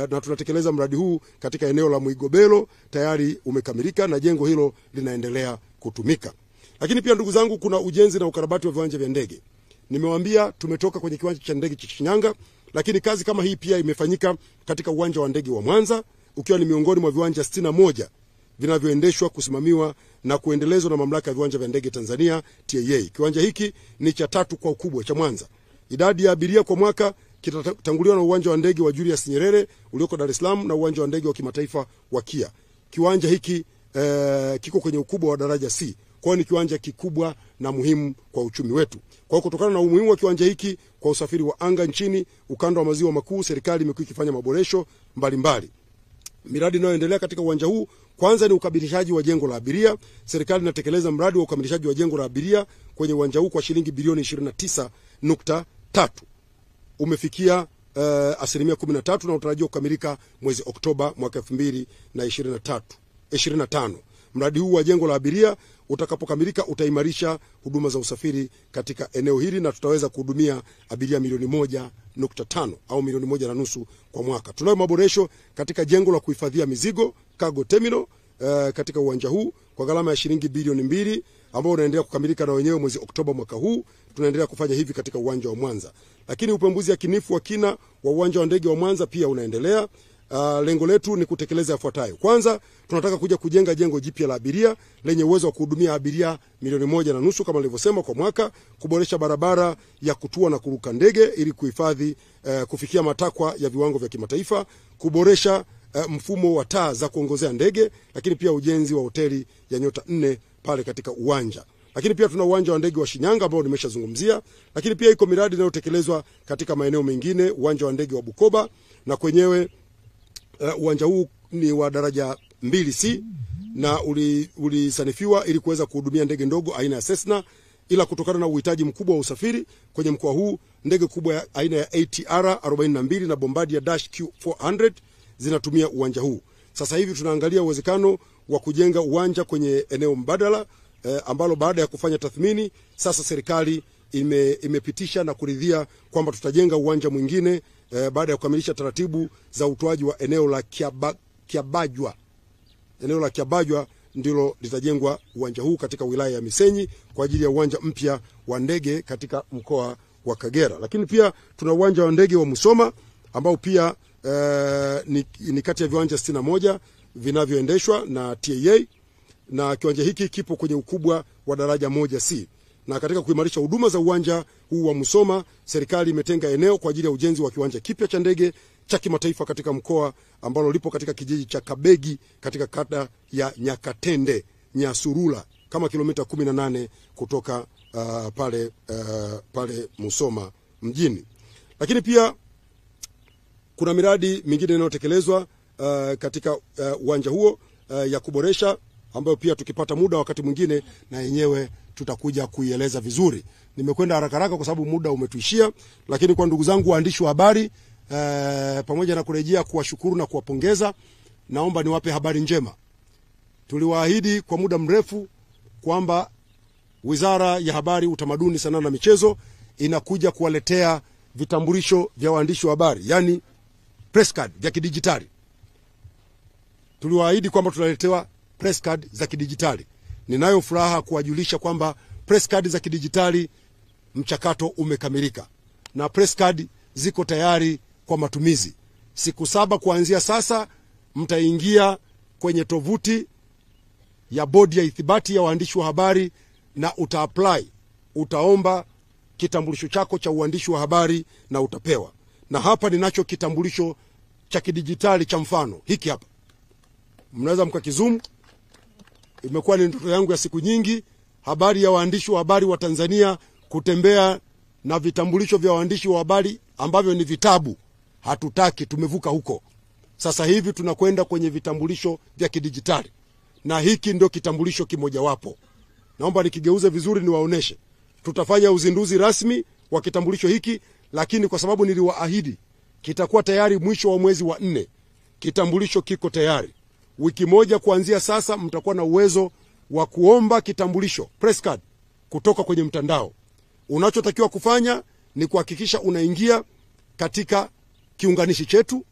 Na tunatekeleza mradi huu katika eneo la Muigobelo, tayari umekamilika na jengo hilo linaendelea kutumika. Lakini pia ndugu zangu, kuna ujenzi na ukarabati wa viwanja vya ndege. Nimewaambia tumetoka kwenye kiwanja cha ndege cha Shinyanga, lakini kazi kama hii pia imefanyika katika uwanja wa ndege wa Mwanza, ukiwa ni miongoni mwa viwanja 61 vinavyoendeshwa, kusimamiwa na kuendelezwa na Mamlaka ya Viwanja vya Ndege Tanzania TAA. Kiwanja hiki ni cha 3 kwa ukubwa cha Mwanza. Idadi ya abiria kwa mwaka kitatanguliwa na uwanja wa ndege wa Julius Nyerere ulioko Dar es Salaam na uwanja wa ndege wa kimataifa wa Kia. Kiwanja hiki kiko kwenye ukubwa wa daraja C. Kwa ni kiwanja kikubwa na muhimu kwa uchumi wetu. Kwa kutokana na umuhimu wa kiwanja hiki kwa usafiri wa anga nchini, ukanda wa maziwa makuu, serikali imekuwa ikifanya maboresho mbalimbali. Miradi inayoendelea katika uwanja huu, kwanza ni ukamilishaji wa jengo la abiria. Serikali inatekeleza mradi wa ukamilishaji wa jengo la abiria kwenye uwanja huu kwa shilingi bilioni 29.3. Umefikia 13% na utarajiwa kukamilika mwezi Oktoba mwaka 2025. Mradi huu wa jengo la abiria utakapokamilika utaimarisha huduma za usafiri katika eneo hili na tutaweza kuhudumia abiria milioni 1.5 au milioni 1.5 kwa mwaka. Tunayo maboresho katika jengo la kuhifadhia mizigo, cargo terminal, katika uwanja huu kwa gharama ya shilingi bilioni 2 ambao unaendelea kukamilika na wenyewe mwezi Oktoba mwaka huu. Tunaendelea kufanya hivi katika uwanja wa Mwanza. Lakini upembuzi yakinifu wa kina wa uwanja wa ndege wa Mwanza pia unaendelea. Lengo letu ni kutekeleza yafuatayo. Kwanza, tunataka kuja kujenga jengo jipya la abiria lenye uwezo wa kuhudumia abiria milioni 1.5 kama nilivyosema kwa mwaka, kuboresha barabara ya kutua na kuruka ndege ili kuhifadhi kufikia matakwa ya viwango vya kimataifa, kuboresha mfumo wa taa za kuongozea ndege, lakini pia ujenzi wa hoteli ya nyota 4 pale katika uwanja. Lakini pia tuna uwanja wa ndege wa Shinyanga ambao nimeshazungumzia, lakini pia iko miradi inayotekelezwa katika maeneo mengine, uwanja wa ndege wa Bukoba na kwenyewe uwanja huu ni wa daraja 2C na ulisanifiwa ili kuweza kuhudumia ndege ndogo aina ya Cessna, ila kutokana na uhitaji mkubwa wa usafiri kwenye mkoa huu, ndege kubwa ya aina ya ATR 42 na Bombardier Dash Q400 zinatumia uwanja huu. Sasa hivi tunaangalia uwezekano wa kujenga uwanja kwenye eneo mbadala ambalo baada ya kufanya tathmini sasa serikali imepitisha na kuridhia kwamba tutajenga uwanja mwingine baada ya kukamilisha taratibu za utoaji wa eneo la Kiabajwa. Eneo la Kiabajwa ndilo litajengwa uwanja huu katika wilaya ya Misenyi kwa ajili ya uwanja mpya wa ndege katika mkoa wa Kagera. Lakini pia tuna uwanja wa ndege wa Musoma ambao pia ni kati ya viwanja 61 vinavyoendeshwa na TAA, na kiwanja hiki kipo kwenye ukubwa wa daraja 1C. Na katika kuimarisha huduma za uwanja huu wa Musoma, serikali imetenga eneo kwa ajili ya ujenzi wa kiwanja kipya cha ndege cha kimataifa katika mkoa ambalo lipo katika kijiji cha Kabegi katika kata ya Nyakatende Nyasurula, kama kilomita 18 kutoka pale Musoma mjini. Lakini pia kuna miradi mingine inayotekelezwa katika uwanja huo ya kuboresha, ambayo pia tukipata muda wakati mwingine na yenyewe tutakuja kuieleza vizuri. Nimekwenda haraka kwa sababu muda umetuishia, lakini kwa ndugu zangu waandishi wa habari, pamoja na kurejea kuwashukuru na kuwapongeza, naomba niwape habari njema. Tuliwaahidi kwa muda mrefu kwamba Wizara ya Habari, Utamaduni, Sanaa na Michezo inakuja kuwaletea vitambulisho vya waandishi wa habari, yani press card vya kidijitali. Tuliwaahidi kwamba tunaletewa press card za kidijitali. Ninayo furaha kuwajulisha kwamba press card za kidijitali mchakato umekamilika na press card ziko tayari kwa matumizi. Siku 7 kuanzia sasa mtaingia kwenye tovuti ya Bodi ya Ithibati ya Waandishi wa Habari na utaomba kitambulisho chako cha uandishi wa habari na utapewa. Na hapa ninacho kitambulisho cha kidijitali cha mfano hiki hapa. Mnaweza mkakizoom. Imekuwa ni ndoto yangu ya siku nyingi, habari ya waandishi wa habari wa Tanzania kutembea na vitambulisho vya waandishi wa habari ambavyo ni vitabu. Hatutaki, tumevuka huko. Sasa hivi tunakwenda kwenye vitambulisho vya kidijitali. Na hiki ndio kitambulisho kimoja wapo. Naomba nikigeuze vizuri niwaoneshe. Tutafanya uzinduzi rasmi wa kitambulisho hiki, lakini kwa sababu niliwaahidi kitakuwa tayari mwisho wa mwezi wa 4. Kitambulisho kiko tayari. Wiki moja kuanzia sasa mtakuwa na uwezo wa kuomba kitambulisho press card kutoka kwenye mtandao. Unachotakiwa kufanya ni kuhakikisha unaingia katika kiunganishi chetu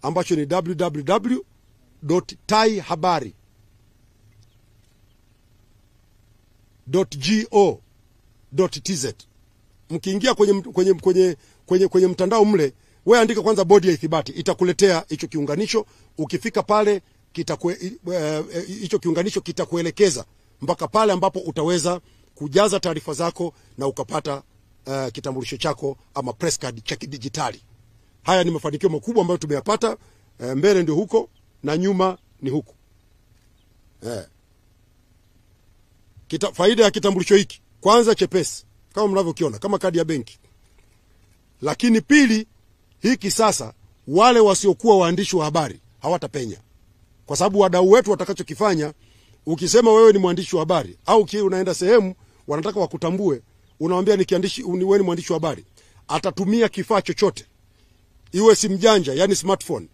ambacho ni www.taihabari.go.tz. Mkiingia kwenye mtandao mle, wewe andika kwanza Bodi ya Ithibati, itakuletea hicho kiunganisho. Ukifika pale hicho kiunganisho kitakuelekeza mpaka pale ambapo utaweza kujaza taarifa zako na ukapata kitambulisho chako ama press card cha kidijitali. Haya ni mafanikio makubwa ambayo tumeyapata. Mbele ndio huko na nyuma ni huko. Faida ya kitambulisho hiki, kwanza chepesi kama mnavyokiona, kama kadi ya benki. Lakini pili, hiki sasa wale wasiokuwa waandishi wa habari hawatapenya. Kwa sababu wadau wetu watakachokifanya, ukisema wewe ni mwandishi wa habari au unaenda sehemu wanataka wakutambue, unamwambia wewe ni mwandishi wa habari, atatumia kifaa chochote, iwe simu janja yani smartphone,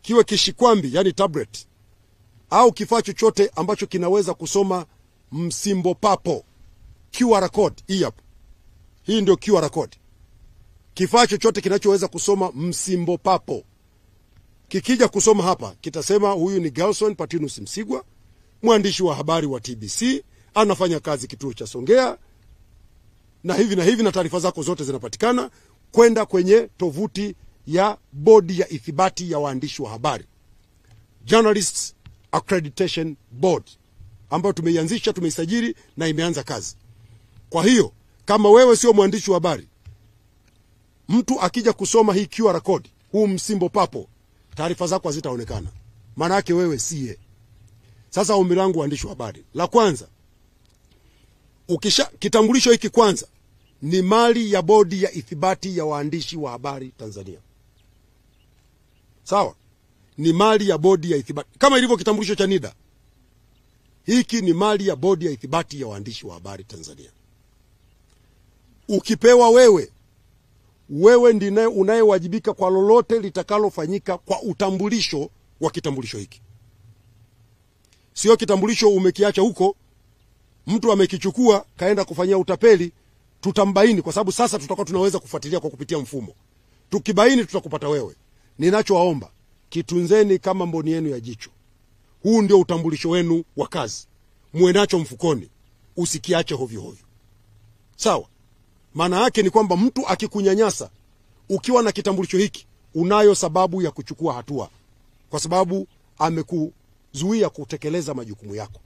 kiwe kishikwambi yani tablet, au kifaa chochote ambacho kinaweza kusoma msimbo papo, QR code. Hii ndio QR code. Kifaa chochote kinachoweza kusoma msimbo papo, kikija kusoma hapa kitasema huyu ni Gelson Patinus Msigwa, mwandishi wa habari wa TBC, anafanya kazi kituo cha Songea, na hivi na taarifa zako zote zinapatikana kwenda kwenye tovuti ya Bodi ya Ithibati ya Waandishi wa Habari, Journalists Accreditation Board, ambayo tumeianzisha, tumeisajili na imeanza kazi. Kwa hiyo kama wewe sio mwandishi wa habari, mtu akija kusoma hii QR code, huu msimbo papo, taarifa zako hazitaonekana. Maana yake wewe siye. Sasa ombi langu waandishi wa habari, la kwanza, kitambulisho hiki kwanza ni mali ya Bodi ya Ithibati ya Waandishi wa Habari Tanzania. Sawa? Ni mali ya Bodi ya Ithibati. Kama ilivyo kitambulisho cha NIDA, hiki ni mali ya Bodi ya Ithibati ya Waandishi wa Habari Tanzania. Ukipewa wewe ndiye unayewajibika kwa lolote litakalofanyika kwa utambulisho wa kitambulisho hiki. Sio kitambulisho umekiacha huko, mtu amekichukua kaenda kufanyia utapeli, tutambaini, kwa sababu sasa tutakuwa tunaweza kufuatilia kwa kupitia mfumo. Tukibaini tutakupata wewe. Ninachowaomba, kitunzeni kama mboni yenu ya jicho. Huu ndio utambulisho wenu wa kazi. Muwe nacho mfukoni, usikiache hovyo hovyo. Sawa? Maana yake ni kwamba mtu akikunyanyasa ukiwa na kitambulisho hiki, unayo sababu ya kuchukua hatua, kwa sababu amekuzuia kutekeleza majukumu yako.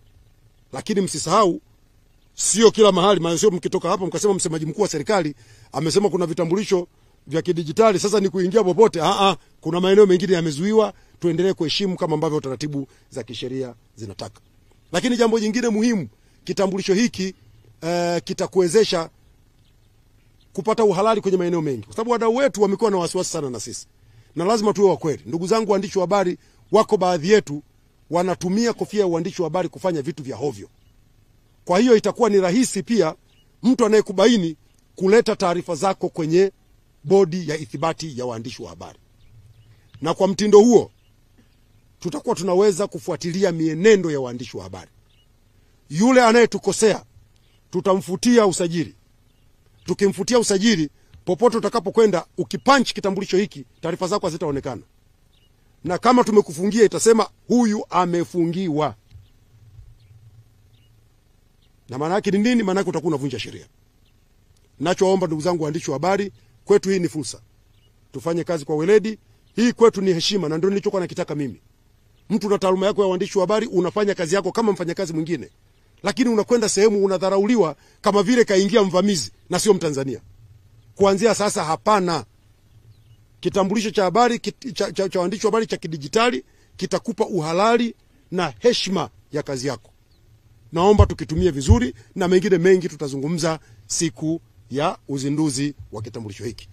Lakini msisahau, sio kila mahali, maana sio mkitoka hapa mkasema msemaji mkuu wa serikali amesema kuna vitambulisho vya kidijitali sasa ni kuingia popote. Kuna maeneo mengine yamezuiwa. Tuendelee kuheshimu kama ambavyo taratibu za kisheria zinataka. Lakini jambo jingine muhimu, kitambulisho hiki kitakuwezesha kupata uhalali kwenye maeneo mengi, kwa sababu wadau wetu wamekuwa na wasiwasi sana na sisi, na lazima tuwe wa kweli. Ndugu zangu waandishi wa habari, wako baadhi yetu wanatumia kofia ya uandishi wa habari kufanya vitu vya hovyo. Kwa hiyo itakuwa ni rahisi pia mtu anayekubaini kuleta taarifa zako kwenye bodi ya ithibati ya waandishi wa habari. Na kwa mtindo huo tutakuwa tunaweza kufuatilia mienendo ya waandishi wa habari. Yule anayetukosea tutamfutia usajili. Tukimfutia usajili, popote utakapokwenda ukipunch kitambulisho hiki, taarifa zako hazitaonekana. Na kama tumekufungia itasema huyu amefungiwa. Na maana yake ni nini? Maana yake utakuwa unavunja sheria. Ninachoomba ndugu zangu waandishi wa habari, kwetu hii ni fursa. Tufanye kazi kwa weledi. Hii kwetu ni heshima, na ndio nilichokuwa nakitaka mimi. Mtu na taaluma yako ya uandishi wa habari, unafanya kazi yako kama mfanyakazi mwingine. Lakini unakwenda sehemu unadharauliwa kama vile kaingia mvamizi na sio Mtanzania. Kuanzia sasa hapana. Kitambulisho cha habari cha waandishi wa habari cha kidijitali kitakupa uhalali na heshima ya kazi yako. Naomba tukitumie vizuri, na mengine mengi tutazungumza siku ya uzinduzi wa kitambulisho hiki.